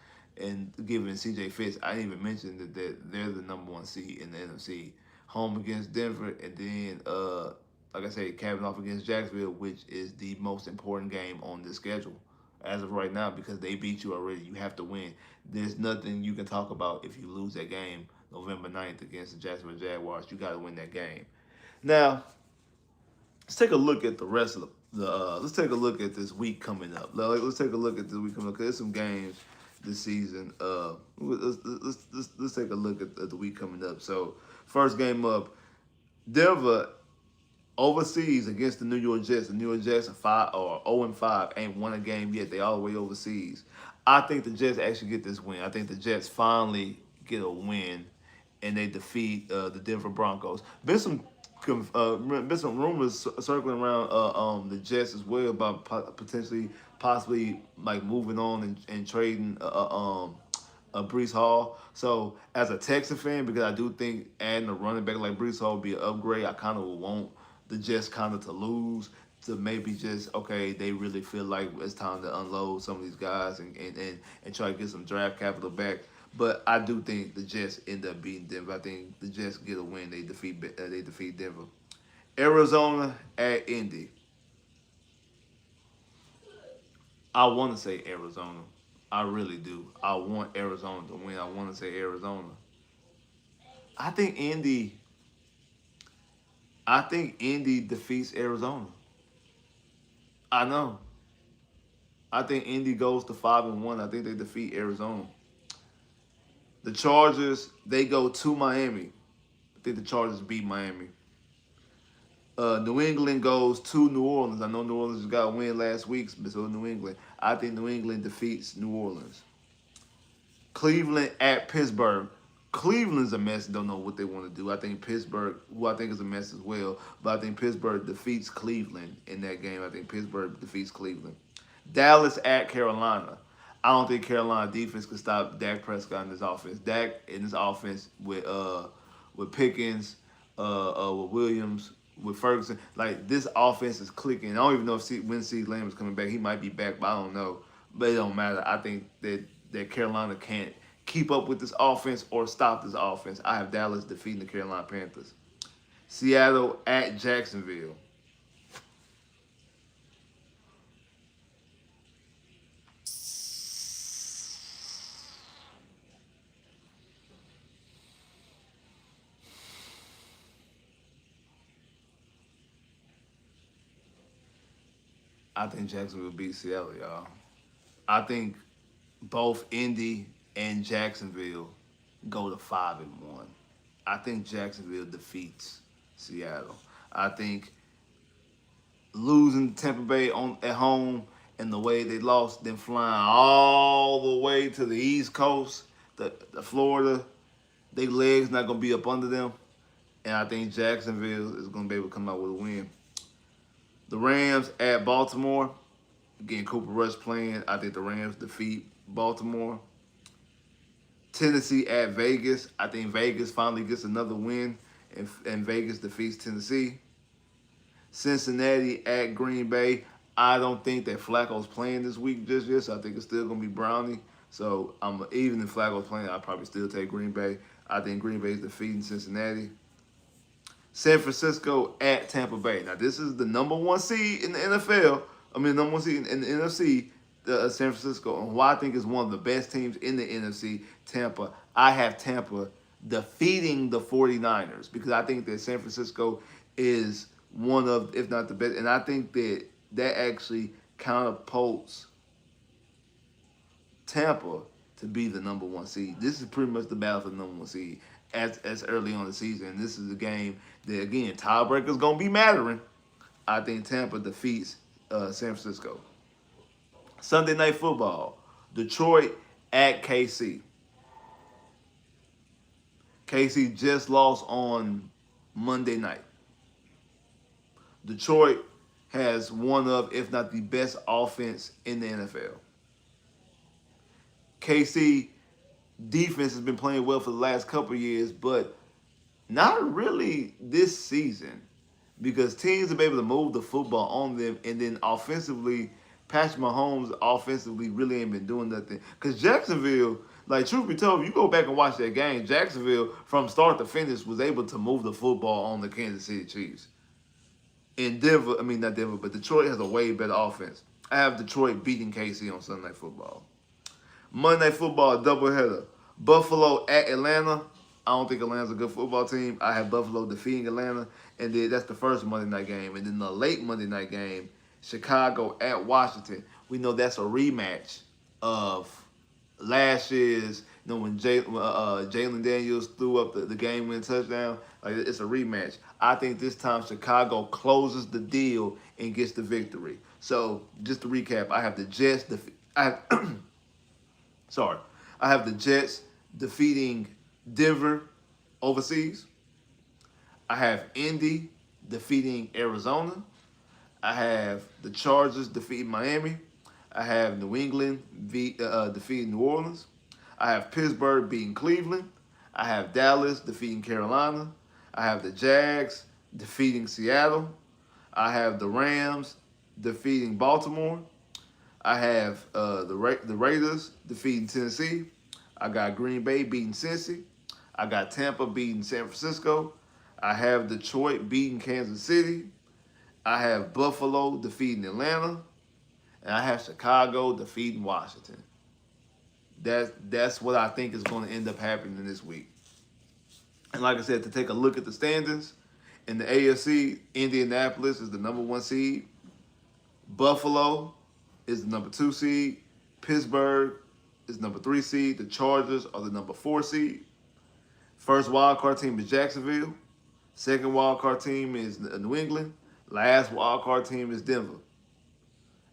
and giving C.J. Fitz. I didn't even mention that they're the number 1 seed in the NFC. Home against Denver, and then like I said, capping off against Jacksonville, which is the most important game on this schedule as of right now, because they beat you already. You have to win. There's nothing you can talk about if you lose that game November 9th against the Jacksonville Jaguars. You got to win that game. Now, let's take a look at the rest of let's take a look at this week coming up. Let's take a look at this week coming up, because there's some games this season. Let's take a look at the week coming up. So, first game up, Denver overseas against the New York Jets. The New York Jets are 0-5, ain't won a game yet. They all the way overseas. I think the Jets actually get this win. I think the Jets finally get a win, and they defeat the Denver Broncos. Been some rumors circling around the Jets as well about possibly moving on and trading Brees Hall. So as a Texan fan, because I do think adding a running back like Brees Hall would be an upgrade, I kind of would want the Jets kind of to lose, to maybe just, okay, they really feel like it's time to unload some of these guys and try to get some draft capital back. But I do think the Jets end up beating Denver. I think the Jets get a win. They defeat Denver. Arizona at Indy. I want to say Arizona. I really do. I want Arizona to win. I want to say Arizona. I think Indy defeats Arizona. I know. I think Indy goes to 5-1. I think they defeat Arizona. The Chargers, they go to Miami. I think the Chargers beat Miami. New England goes to New Orleans. I know New Orleans got a win last week, so New England. I think New England defeats New Orleans. Cleveland at Pittsburgh. Cleveland's a mess. Don't know what they want to do. I think Pittsburgh, who I think is a mess as well, but I think Pittsburgh defeats Cleveland in that game. I think Pittsburgh defeats Cleveland. Dallas at Carolina. I don't think Carolina defense could stop Dak Prescott in this offense. Dak in this offense with Pickens, with Williams, with Ferguson, this offense is clicking. I don't even know when CeeDee Lamb is coming back. He might be back, but I don't know. But it don't matter. I think that Carolina can't keep up with this offense or stop this offense. I have Dallas defeating the Carolina Panthers. Seattle at Jacksonville. I think Jacksonville beat Seattle, y'all. I think both Indy and Jacksonville go to 5-1. I think Jacksonville defeats Seattle. I think losing Tampa Bay at home and the way they lost, then flying all the way to the East Coast, the Florida, their legs not gonna be up under them, and I think Jacksonville is gonna be able to come out with a win. The Rams at Baltimore. Again, Cooper Rush playing. I think the Rams defeat Baltimore. Tennessee at Vegas. I think Vegas finally gets another win, and Vegas defeats Tennessee. Cincinnati at Green Bay. I don't think that Flacco's playing this week just yet, so I think it's still going to be Brownie. So even if Flacco's playing, I'll probably still take Green Bay. I think Green Bay is defeating Cincinnati. San Francisco at Tampa Bay. Now, this is the number one seed in the NFL. Number one seed in the NFC, San Francisco. And who I think is one of the best teams in the NFC, Tampa. I have Tampa defeating the 49ers because I think that San Francisco is one of, if not the best. And I think that actually catapults Tampa to be the number one seed. This is pretty much the battle for the number one seed as early on the season. And this is a game that, again, tiebreaker's going to be mattering. I think Tampa defeats San Francisco. Sunday Night Football. Detroit at KC. KC just lost on Monday night. Detroit has one of, if not the best offense in the NFL. KC defense has been playing well for the last couple of years, but not really this season because teams have been able to move the football on them, and then offensively, Patrick Mahomes offensively really ain't been doing nothing. Because Jacksonville, like truth be told, if you go back and watch that game, Jacksonville from start to finish was able to move the football on the Kansas City Chiefs. In Denver, not Denver, but Detroit has a way better offense. I have Detroit beating KC on Sunday Night Football. Monday Night Football, doubleheader. Buffalo at Atlanta. I don't think Atlanta's a good football team. I have Buffalo defeating Atlanta, and then that's the first Monday night game. And then the late Monday night game, Chicago at Washington. We know that's a rematch of last year's, when Jalen Daniels threw up the game-winning touchdown. Like, it's a rematch. I think this time Chicago closes the deal and gets the victory. So just to recap, I have the Jets I have the Jets defeating Denver overseas. I have Indy defeating Arizona. I have the Chargers defeating Miami. I have New England defeating New Orleans. I have Pittsburgh beating Cleveland. I have Dallas defeating Carolina. I have the Jags defeating Seattle. I have the Rams defeating Baltimore. I have the Raiders defeating Tennessee. I got Green Bay beating Cincy. I got Tampa beating San Francisco. I have Detroit beating Kansas City. I have Buffalo defeating Atlanta. And I have Chicago defeating Washington. That's what I think is going to end up happening this week. And like I said, to take a look at the standings, in the AFC, Indianapolis is the number one seed. Buffalo is the number 2 seed. Pittsburgh is number 3 seed. The Chargers are the number 4 seed. First wildcard team is Jacksonville. Second wildcard team is New England. Last wildcard team is Denver.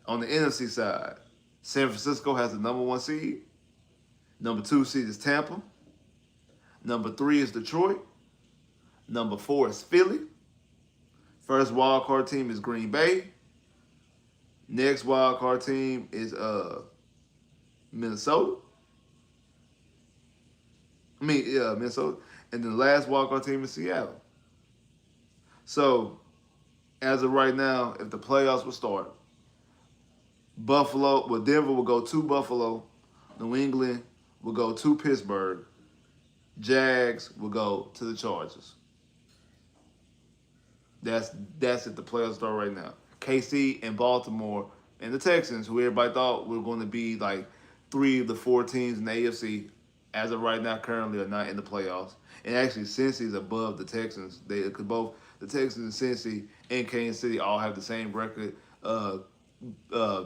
On the NFC side, San Francisco has the number 1 seed. Number 2 seed is Tampa. Number 3 is Detroit. Number 4 is Philly. First wildcard team is Green Bay. Next wildcard team is Minnesota. Minnesota. And then the last wildcard team is Seattle. So, as of right now, if the playoffs will start, Denver will go to Buffalo. New England will go to Pittsburgh. Jags will go to the Chargers. That's that's at the playoff start right now. KC and Baltimore and the Texans, who everybody thought were going to be like three of the four teams in the AFC, as of right now, currently are not in the playoffs. And actually, Cincy's above the Texans. They could both the Texans and Cincy and Kansas City all have the same record. Uh, uh,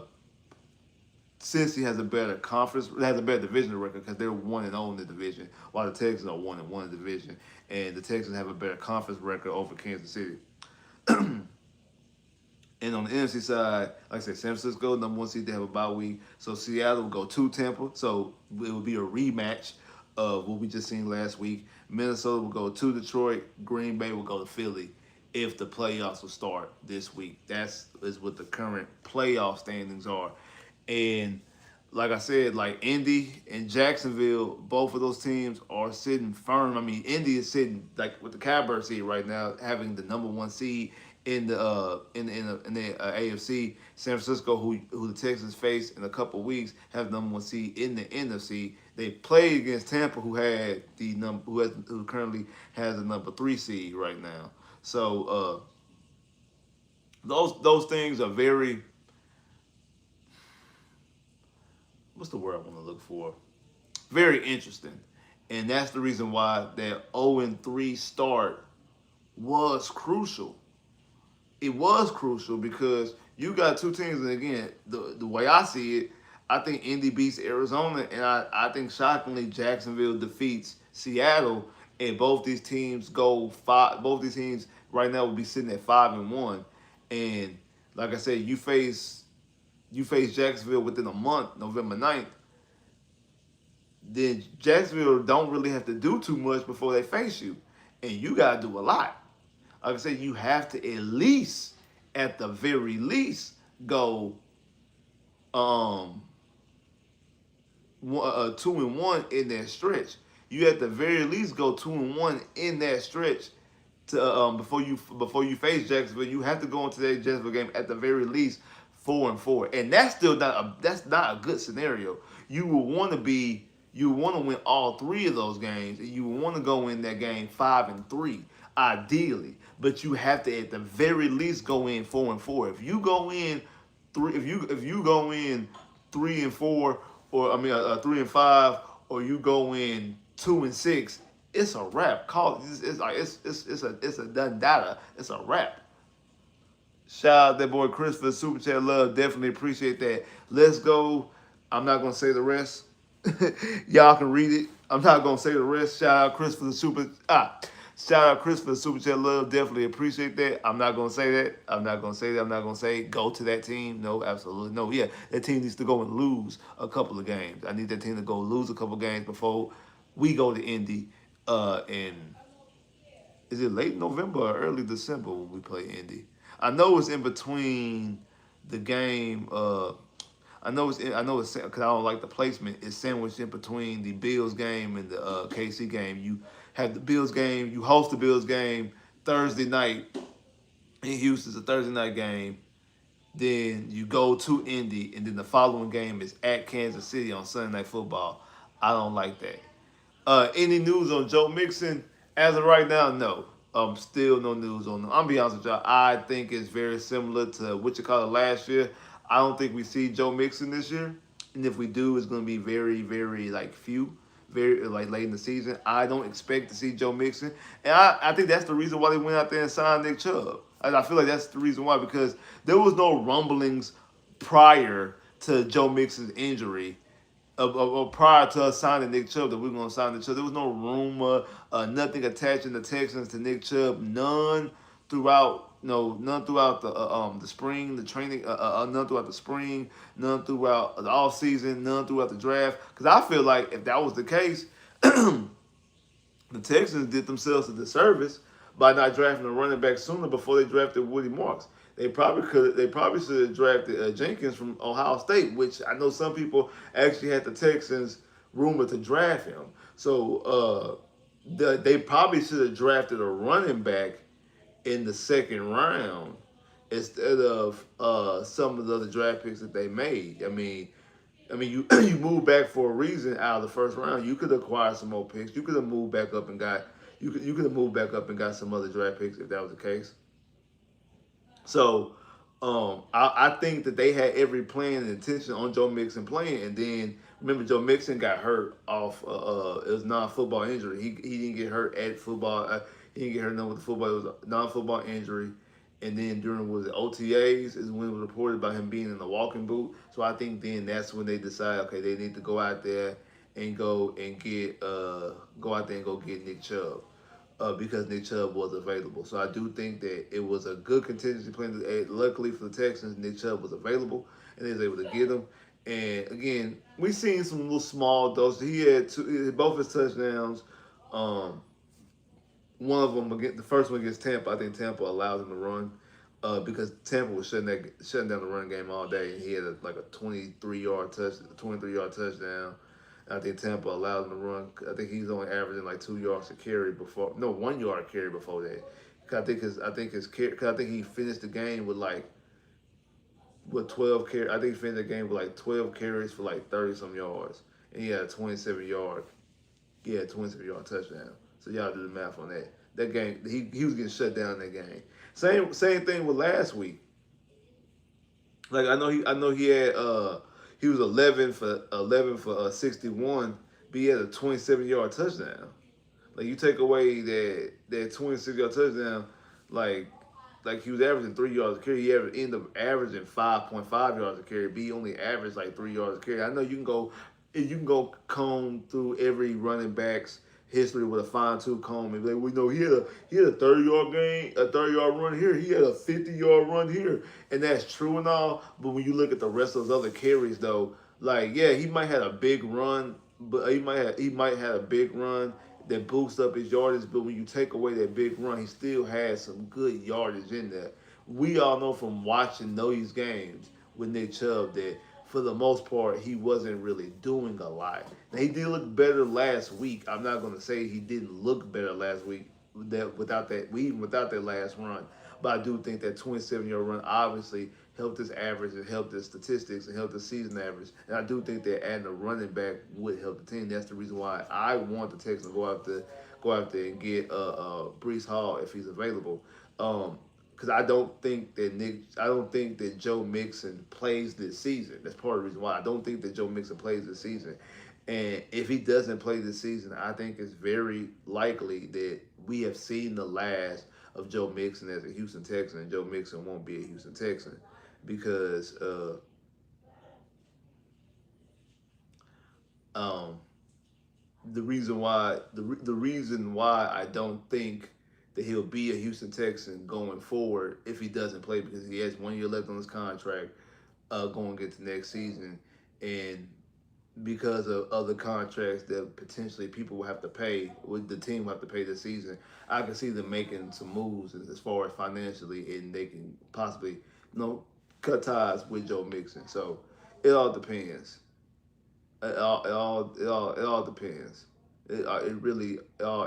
Cincy has a better conference, has a better divisional record because they're 1-0 in the division, while the Texans are 1-1 in the division, and the Texans have a better conference record over Kansas City. And on the NFC side, like I said, San Francisco, number one seed, they have a bye week. So Seattle will go to Tampa. So it will be a rematch of what we just seen last week. Minnesota will go to Detroit. Green Bay will go to Philly if the playoffs will start this week. That's is what the current playoff standings are. And like I said, like Indy and Jacksonville, both of those teams are sitting firm. I mean, Indy is sitting like with the Catbird seed right now, having the number one seed in the AFC. San Francisco, who the Texans face in a couple weeks, have number one seed in the NFC. They played against Tampa, who had the number who currently has the number three seed right now. So those things are very, what's the word I want to look for? Very interesting. And that's the reason why that 0-3 start was crucial. It was crucial because you got two teams, and again, the way I see it, I think Indy beats Arizona, and I think shockingly Jacksonville defeats Seattle, and both these teams go five. Both these teams right now will be sitting at 5-1, and like I said, you face Jacksonville within a month, November 9th. Then Jacksonville don't really have to do too much before they face you, and you gotta do a lot. Like I said, you have to at least, at the very least, go 2-1 in that stretch. You at the very least go 2-1 in that stretch to before you face Jacksonville. You have to go into that Jacksonville game at the very least 4-4, and that's not a good scenario. You will want to be you want to win all three of those games, and you want to go in that game 5-3, ideally. But you have to at the very least go in 4-4. If you go in if you go in 3-4, or I mean 3-5, or you go in 2-6, it's a wrap. It's a done data. It's a wrap. Shout out that boy Chris for the super chat love. Definitely appreciate that. Let's go. I'm not gonna say the rest. Y'all can read it. I'm not gonna say the rest. Shout out Chris for the super. Shout out Chris for the super chat love. Definitely appreciate that. I'm not gonna say that. I'm not gonna say that. I'm not gonna say go to that team. No, absolutely no. Yeah, that team needs to go and lose a couple of games. I need that team to go lose a couple of games before we go to Indy. And is it late November or early December when we play Indy? I know it's in between the game. I know it's because I don't like the placement. It's sandwiched in between the Bills game and the KC game. You have the Bills game. You host the Bills game Thursday night in Houston. It's a Thursday night game. Then you go to Indy, and then the following game is at Kansas City on Sunday Night Football. I don't like that. Any news on Joe Mixon? As of right now, no. Still no news on them. I'm gonna be honest with y'all. I think it's very similar to what you call it last year. I don't think we see Joe Mixon this year, and if we do, it's gonna be very, very like few, very like late in the season. I don't expect to see Joe Mixon, and I think that's the reason why they went out there and signed Nick Chubb. And I feel like that's the reason why, because there was no rumblings prior to Joe Mixon's injury prior to us signing Nick Chubb that we're going to sign Nick Chubb. There was no rumor, nothing attaching the Texans to Nick Chubb. None throughout, none throughout the spring, the training, none throughout the spring, none throughout the off season, none throughout the draft. Because I feel like if that was the case, the Texans did themselves a disservice by not drafting a running back sooner before they drafted Woody Marks. They probably could. They probably should have drafted Jenkins from Ohio State, which I know some people actually had the Texans rumored to draft him. So they probably should have drafted a running back in the second round instead of some of the other draft picks that they made. I mean, I mean, you you moved back for a reason out of the first round. You could acquire some more picks. You could have moved back up and got you could have moved back up and got some other draft picks if that was the case. So I think that they had every plan and intention on Joe Mixon playing, and then remember Joe Mixon got hurt off it was non-football injury. He didn't get hurt at football. He didn't get hurt with the football. It was a non-football injury. And then during was it OTAs is when it was reported about him being in the walking boot. So I think then that's when they decide okay they need to go out there and go out there and go get Nick Chubb because Nick Chubb was available. So I do think that it was a good contingency plan. Luckily for the Texans, Nick Chubb was available and they was able to get him. And again, we seen some little small doses. He had both his touchdowns. Um, One of them against the first one against Tampa. I think Tampa allowed him to run because Tampa was shutting down the run game all day, and he had like a 23-yard touchdown. I think Tampa allowed him to run. I think he's only averaging like 2 yards a carry before, no 1 yard carry before that. 'Cause I think he finished the game with like with 12 carry. I think he finished the game with like 12 carries for like 30 some yards, and he had a 27 yard touchdown. So y'all do the math on that. That game, he was getting shut down in that game. Same thing with last week. Like I know he was 11 for 61, but he had a 27-yard touchdown. Like you take away that 26-yard touchdown, like he was averaging 3 yards a carry. He ended up averaging 5.5 yards a carry. But he only averaged like 3 yards a carry. I know you can go comb through every running back's history with a fine tooth comb and be like, we know he had a 30-yard game, a 30-yard run here. He had a 50-yard run here, and that's true and all. But when you look at the rest of those other carries, though, like yeah, he might have a big run, but he might have a big run that boosts up his yardage. But when you take away that big run, he still has some good yardage in there. We all know from watching those games with Nick Chubb that for the most part, he wasn't really doing a lot. Now, he did look better last week. I'm not going to say he didn't look better last week even without that last run. But I do think that 27-yard run obviously helped his average and helped his statistics and helped his season average. And I do think that adding a running back would help the team. That's the reason why I want the Texans to go out there and get Brees Hall if he's available. Because I don't think that Joe Mixon plays this season. That's part of the reason why I don't think that Joe Mixon plays this season. And if he doesn't play this season, I think it's very likely that we have seen the last of Joe Mixon as a Houston Texan, and Joe Mixon won't be a Houston Texan because um, the reason why I don't think that he'll be a Houston Texan going forward if he doesn't play because he has 1 year left on his contract going into next season, and because of other contracts that potentially people will have to pay, with the team will have to pay this season, I can see them making some moves as far as financially, and they can possibly cut ties with Joe Mixon. So it all depends. It all depends. It really all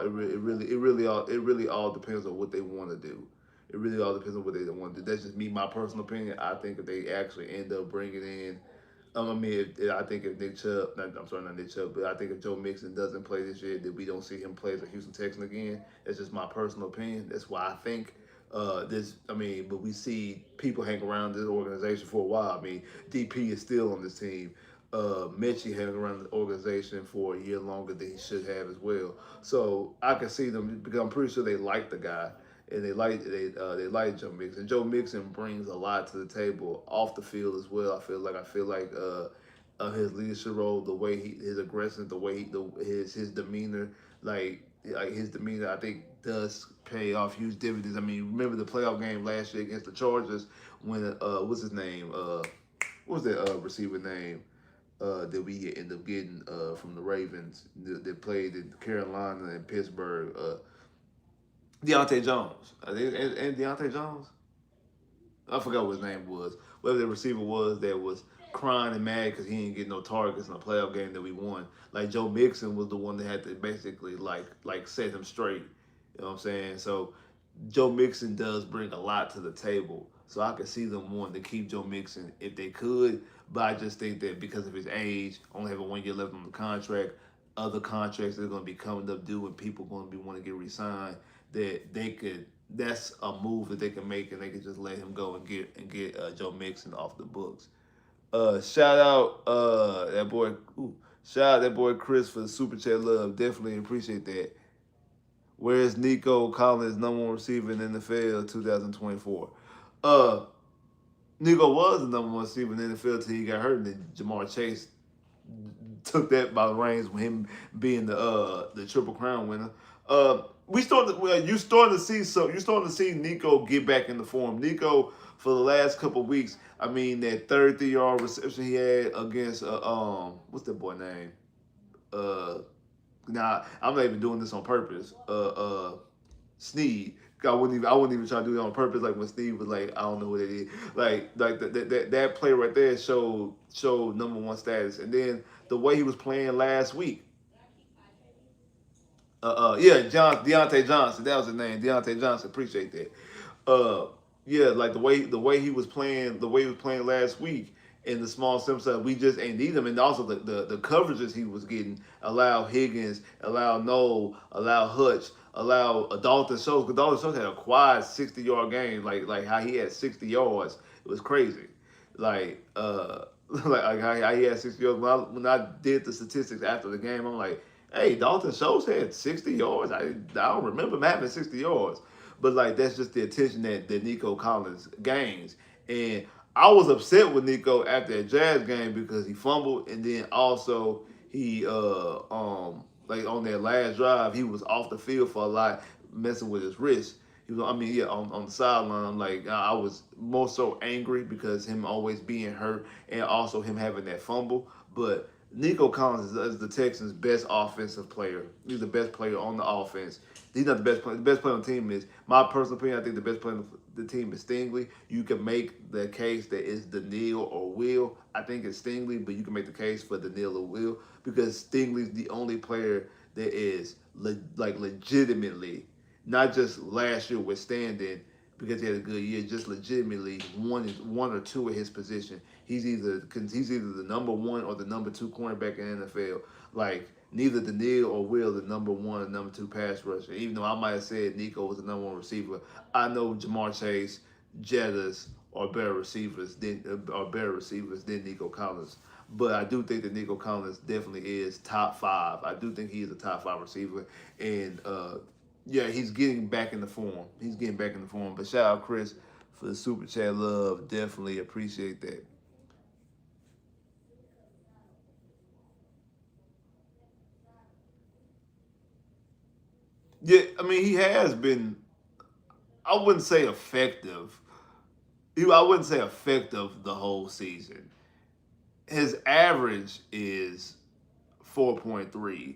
depends on what they want to do. It really all depends on what they want to do. That's just me, my personal opinion. I think if they actually end up bringing in, I mean, I think if Nick Chubb, I'm sorry, not Nick Chubb, but I think if Joe Mixon doesn't play this year, that we don't see him play as a Houston Texan again. That's just my personal opinion. That's why I think but we see people hang around this organization for a while. I mean, DP is still on this team. Mechie hanging around the organization for a year longer than he should have as well. So I can see them because I'm pretty sure they like the guy and they like Joe Mixon. Joe Mixon brings a lot to the table off the field as well. I feel like his leadership role, the way his aggression, the way his demeanor, like his demeanor, I think does pay off huge dividends. I mean, remember the playoff game last year against the Chargers when what's his name? What was that receiver name? That we end up getting from the Ravens that played in Carolina and Pittsburgh. Deontay Jones. And Deontay Jones? I forgot what his name was. Whatever the receiver was that was crying and mad because he didn't get no targets in a playoff game that we won. Like Joe Mixon was the one that had to basically like set him straight. You know what I'm saying? So Joe Mixon does bring a lot to the table. So I could see them wanting to keep Joe Mixon if they could. But I just think that because of his age, only having 1 year left on the contract, other contracts that are going to be coming up due and people going to be wanting to get re-signed, that they could. That's a move that they can make, and they could just let him go and get Joe Mixon off the books. Shout out that boy. Shout out that boy Chris for the super chat love. Definitely appreciate that. Where's Nico Collins, number one receiver in the NFL 2024? Uh, Nico was the number one receiver in the NFL until he got hurt, and then Jamar Chase took that by the reins with him being the Triple Crown winner. We started. Well, you starting to see Nico get back into form. Nico for the last couple of weeks. I mean that 33-yard reception he had against what's that boy name? Uh, Nah, I'm not even doing this on purpose. Sneed. I wouldn't even try to do it on purpose. Like when Steve was like, I don't know what it is. Like that play right there showed number one status. And then the way he was playing last week. Yeah, Deontay Johnson. That was his name, Deontay Johnson. Appreciate that. Uh, yeah, like the way he was playing, the way he was playing last week in the small sample size, we just ain't need him. And also the coverages he was getting allow Higgins, allow Noel, allow Hutch, allow Dalton Schultz. Because Dalton Schultz had a quad 60-yard game, like how he had 60 yards. It was crazy. Like like how he had 60 yards. When I did the statistics after the game, I'm like, hey, Dalton Schultz had 60 yards. I don't remember him having 60 yards. But like that's just the attention that Nico Collins gains. And I was upset with Nico after that Jazz game because he fumbled and then also he like on that last drive he was off the field for a lot messing with his wrist. He was, I mean, yeah, on the sideline. Like I was more so angry because him always being hurt and also him having that fumble. But Nico Collins is the Texans' best offensive player. He's the best player on the offense. He's not the best player. The best player on the team is, my personal opinion, I think the best player on the team is Stingley. You can make the case that it's Daniil or Will. I think it's Stingley, but you can make the case for Daniil or Will because Stingley's the only player that is legitimately, not just last year withstanding because he had a good year, just legitimately one or two at his position. He's either the number one or the number two cornerback in the NFL. Like neither Daniil or Will the number one or number two pass rusher. Even though I might have said Nico was the number one receiver, I know Jamar Chase, Jettas are better receivers than Nico Collins. But I do think that Nico Collins definitely is top five. I do think he is a top five receiver, and yeah, he's getting back in the form. He's getting back in the form. But shout out Chris for the super chat love. Definitely appreciate that. Yeah, I mean he has been. I wouldn't say effective. I wouldn't say effective the whole season. His average is 4.3.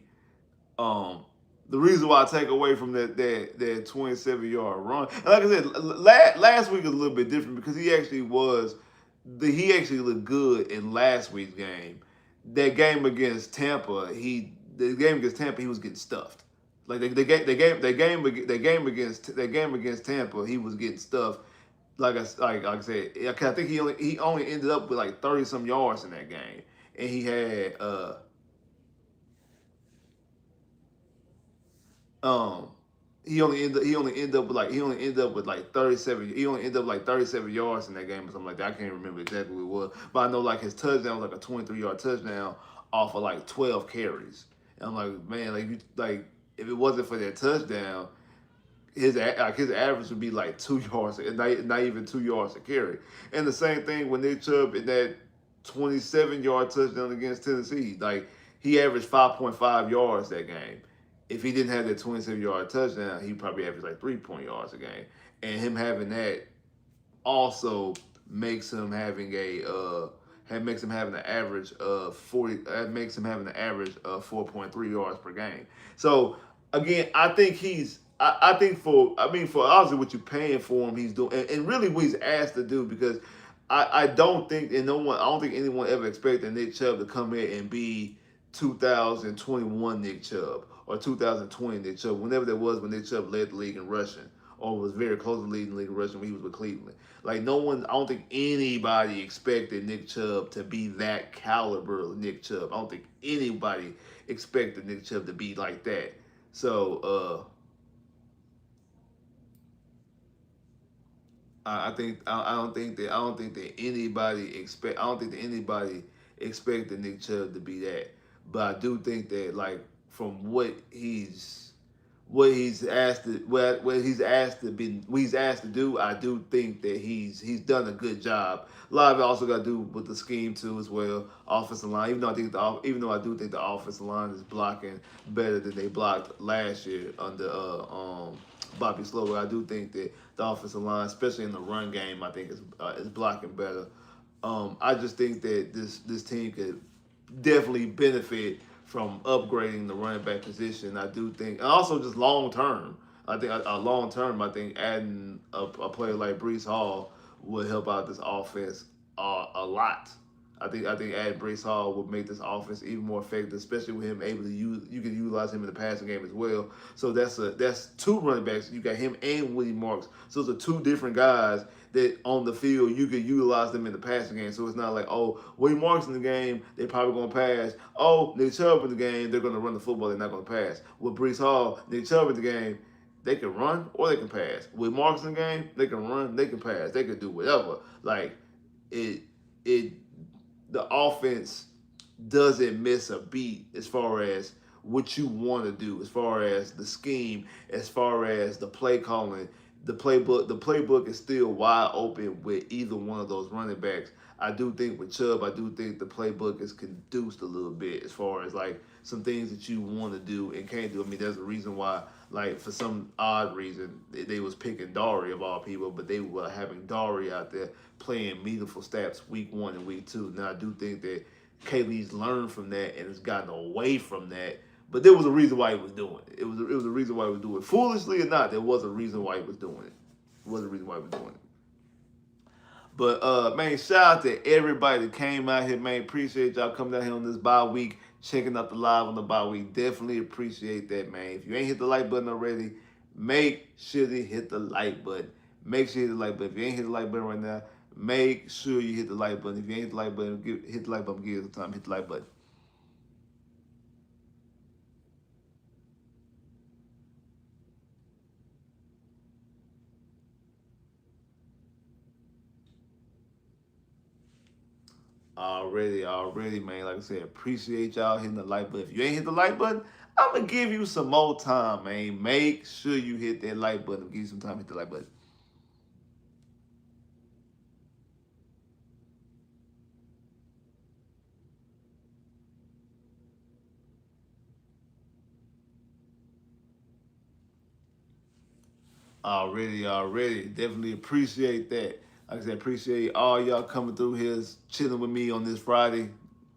Um, the reason why I take away from that 27-yard run, and like I said, last week was a little bit different because he actually looked good in last week's game. That game against Tampa, he was getting stuffed. Like the game against Tampa, he was getting stuffed. Like I said, I think he only ended up with like 30 some yards in that game, and he had um he only ended up with like 37 he only ended up like 37 yards in that game or something like that. I can't remember exactly what it was, but I know like his touchdown was like a 23-yard touchdown off of like 12 carries. And I'm like, man, like if it wasn't for that touchdown, his average would be like 2 yards, and not even 2 yards a carry. And the same thing when Nick Chubb in that 27-yard touchdown against Tennessee, like he averaged 5.5 yards that game. If he didn't have that 27-yard touchdown, he probably averaged like 3 yards a game. And him having that also makes him having makes him having an average of 40. Makes him having an average of 4.3 yards per game. So again, I think I think for obviously what you're paying for him, he's doing, and really what he's asked to do because I don't think I don't think anyone ever expected Nick Chubb to come in and be 2021 Nick Chubb or 2020 Nick Chubb, whenever that was when Nick Chubb led the league in rushing or was very close to leading the league in rushing when he was with Cleveland. Like no one, I don't think anybody expected Nick Chubb to be that caliber of Nick Chubb. I don't think anybody expected Nick Chubb to be like that. So I don't think that anybody expect I don't think that anybody expected Nick Chubb to be that. But I do think that like from what he's asked to do, I do think that he's done a good job. A lot of it also got to do with the scheme too as well, offensive line. Even though I do think the offensive line is blocking better than they blocked last year under Bobby Slower. I do think that the offensive line, especially in the run game, I think is blocking better. I just think that this team could definitely benefit from upgrading the running back position. I do think, and also just long term. I think long term, I think adding a player like Brees Hall would help out this offense a lot. I think adding Brees Hall would make this offense even more effective, especially with him able to use. You can utilize him in the passing game as well. So that's two running backs. You got him and Willie Marks. So those are two different guys that on the field you could utilize them in the passing game. So it's not like, oh, Willie Marks in the game, they're probably gonna pass. Oh, Nick Chubb in the game, they're gonna run the football, they're not gonna pass. With Brees Hall, Nick Chubb in the game, they can run or they can pass. With Marks in the game, they can run, they can pass, they can do whatever. Like it it the offense doesn't miss a beat as far as what you want to do, as far as the scheme, as far as the play calling. The playbook is still wide open with either one of those running backs. I do think with Chubb, I do think the playbook is conduced a little bit as far as like some things that you want to do and can't do. I mean, there's a reason why, like for some odd reason, they was picking Dari of all people, but they were having Dari out there playing meaningful snaps week 1 and week 2. Now I do think that Kaylee's learned from that and has gotten away from that. But there was a reason why he was doing it. It was a reason why he was doing it. Foolishly or not, there was a reason why he was doing it. There was a reason why he was doing it. But man, shout out to everybody that came out here, man. Appreciate y'all coming down here on this bye week, checking out the live on the bye week. Definitely appreciate that, man. If you ain't hit the like button already, make sure to hit the like button. Make sure you hit the like button. If you ain't hit the like button right now, make sure you hit the like button. If you ain't hit the like button, hit the like button. Give it some time. Hit the like button. Already, man. Like I said, appreciate y'all hitting the like button. If you ain't hit the like button, I'm gonna give you some more time, man. Make sure you hit that like button. Give you some time to hit the like button. Already. Definitely appreciate that. Like I said, appreciate all y'all coming through here, chilling with me on this Friday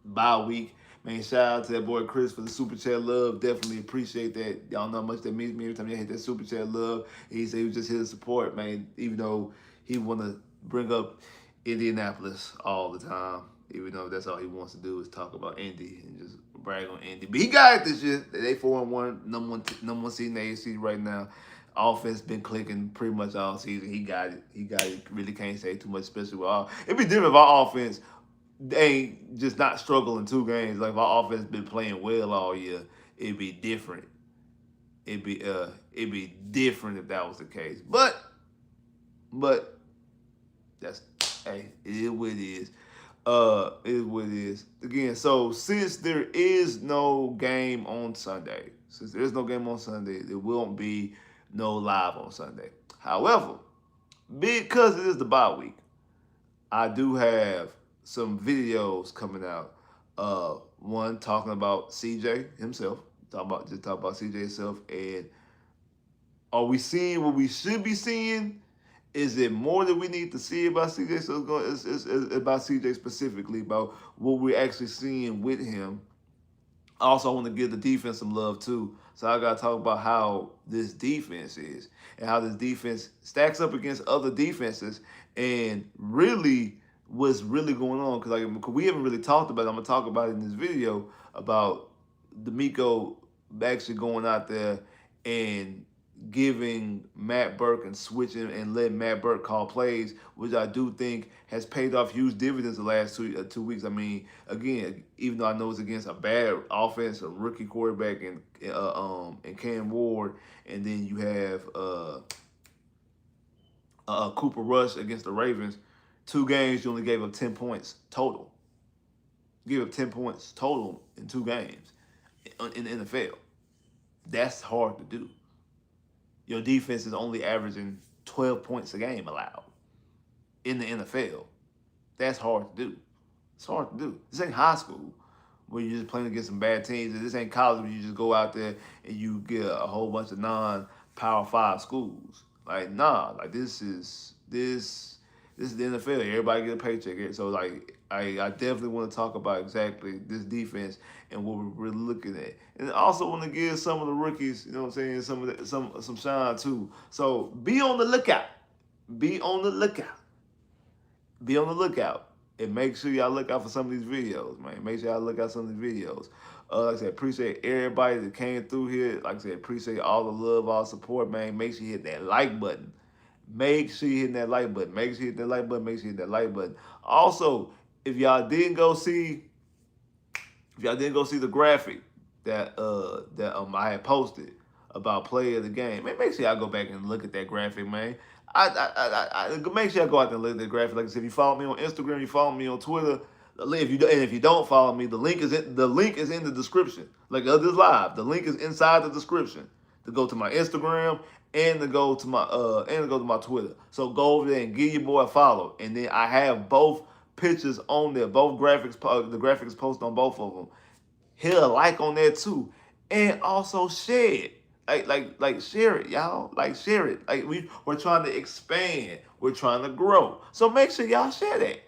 bye week. Man, shout out to that boy Chris for the super chat love. Definitely appreciate that. Y'all know how much that means to me every time y'all hit that super chat love. He said he was just here to support, man, even though he want to bring up Indianapolis all the time. Even though that's all he wants to do is talk about Indy and just brag on Indy. But he got it this year. They 4-1, number one seed in the AFC right now. Offense been clicking pretty much all season. He got it. He got it. Really can't say too much, especially with all. It'd be different if our offense they just not struggling 2 games. Like if our offense been playing well all year, it'd be different. It'd be different if that was the case. But that's hey, it is what it is. It is what it is. Again, so since there is no game on Sunday, there won't be no live on Sunday. However, because it is the bye week, I do have some videos coming out. One talking about CJ himself, talk about CJ himself, and are we seeing what we should be seeing? Is it more that we need to see about CJ? So it's about CJ specifically, about what we're actually seeing with him. Also, I want to give the defense some love too. So I got to talk about how this defense is and how this defense stacks up against other defenses and really what's really going on. Because we haven't really talked about it. I'm going to talk about it in this video about D'Amico actually going out there and giving Matt Burke and switching and letting Matt Burke call plays, which I do think has paid off huge dividends the last 2 weeks. I mean, again, even though I know it's against a bad offense, a rookie quarterback, and Cam Ward, and then you have Cooper Rush against the Ravens. 2 games, you only gave up 10 points total. You gave up 10 points total in 2 games in the NFL. That's hard to do. Your defense is only averaging 12 points a game allowed in the NFL. That's hard to do. It's hard to do. This ain't high school where you're just playing against some bad teams. This ain't college where you just go out there and you get a whole bunch of non-Power 5 schools. Like, nah, like this is the NFL. Everybody get a paycheck. So like I definitely want to talk about exactly this defense and what we're really looking at. And also want to give some of the rookies, you know what I'm saying, some shine too. So be on the lookout. Be on the lookout. Be on the lookout. And make sure y'all look out for some of these videos, man. Make sure y'all look out some of these videos. Like I said, appreciate everybody that came through here. Like I said, appreciate all the love, all the support, man. Make sure you hit that like button. Make sure you hit that like button. Make sure you hit that like button. Make sure you hit that like button. Also, if y'all didn't go see the graphic that I had posted about play of the game, man, make sure y'all go back and look at that graphic, man. I make sure y'all go out there and look at that graphic. Like I said, if you follow me on Instagram, you follow me on Twitter. If you don't follow me, the link is in the description. Like of this live, the link is inside the description to go to my Instagram and to go to my Twitter. So go over there and give your boy a follow. And then I have both pictures on there, both graphics. The graphics posted on both of them. Hit a like on there too, and also share it. Like share it, y'all. Like share it. Like we're trying to expand. We're trying to grow. So make sure y'all share that.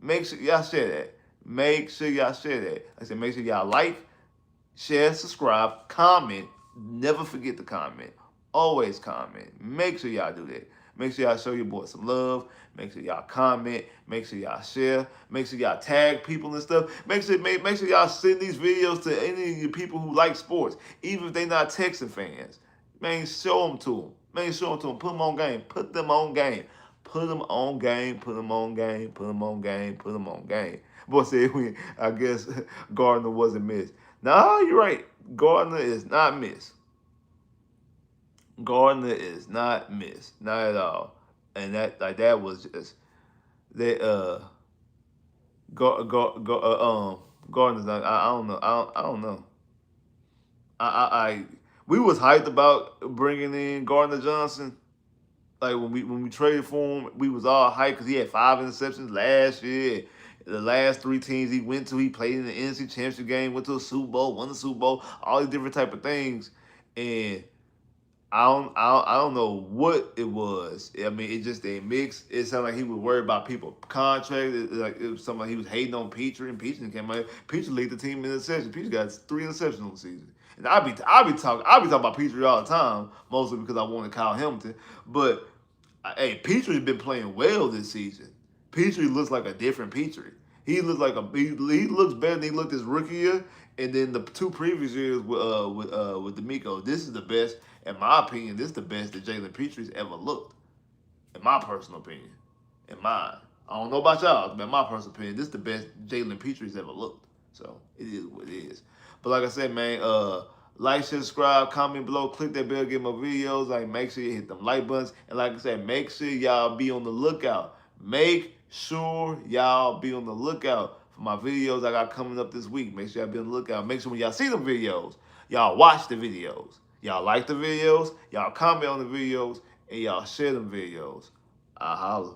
Make sure y'all share that. Make sure y'all share that. I said make sure y'all like, share, subscribe, comment. Never forget to comment. Always comment. Make sure y'all do that. Make sure y'all show your boy some love. Make sure y'all comment. Make sure y'all share. Make sure y'all tag people and stuff. Make sure y'all send these videos to any of you people who like sports, even if they not Texan fans. Man, show them to them. Man, show them to them. Put them on game. Put them on game. Put them on game. Put them on game. Put them on game. Put them on game. Boy said, I guess Gardner wasn't missed. No, you're right. Gardner is not missed. Gardner is not missed, not at all, and that was just they Gardner's not. I don't know. I don't know. I we was hyped about bringing in Gardner Johnson. Like when we traded for him, we was all hyped because he had 5 interceptions last year. The last 3 teams he went to, he played in the NFC Championship game, went to a Super Bowl, won the Super Bowl, all these different type of things, and I don't know what it was. I mean, it just a mix. It sounded like he was worried about people contract. It was something like he was hating on Petrie, and Petrie came out. Petrie lead the team in interceptions. Petrie got 3 interceptions on the season. And I be talking about Petrie all the time, mostly because I wanted Kyle Hamilton. But hey, Petrie's been playing well this season. Petrie looks like a different Petrie. He looks better than he looked his rookie year, and then the 2 previous years with D'Amico. This is the best, in my opinion. This is the best that Jalen Petrie's ever looked, in my personal opinion. In mine, I don't know about y'all, but in my personal opinion, this is the best Jalen Petrie's ever looked. So it is what it is. But like I said, man, like, share, subscribe, comment below, click that bell, get my videos. Like, make sure you hit them like buttons, and like I said, make sure y'all be on the lookout. Make sure y'all be on the lookout for my videos I got coming up this week. Make sure y'all be on the lookout. Make sure when y'all see them videos, y'all watch the videos. Y'all like the videos, y'all comment on the videos, and y'all share them videos. I holla.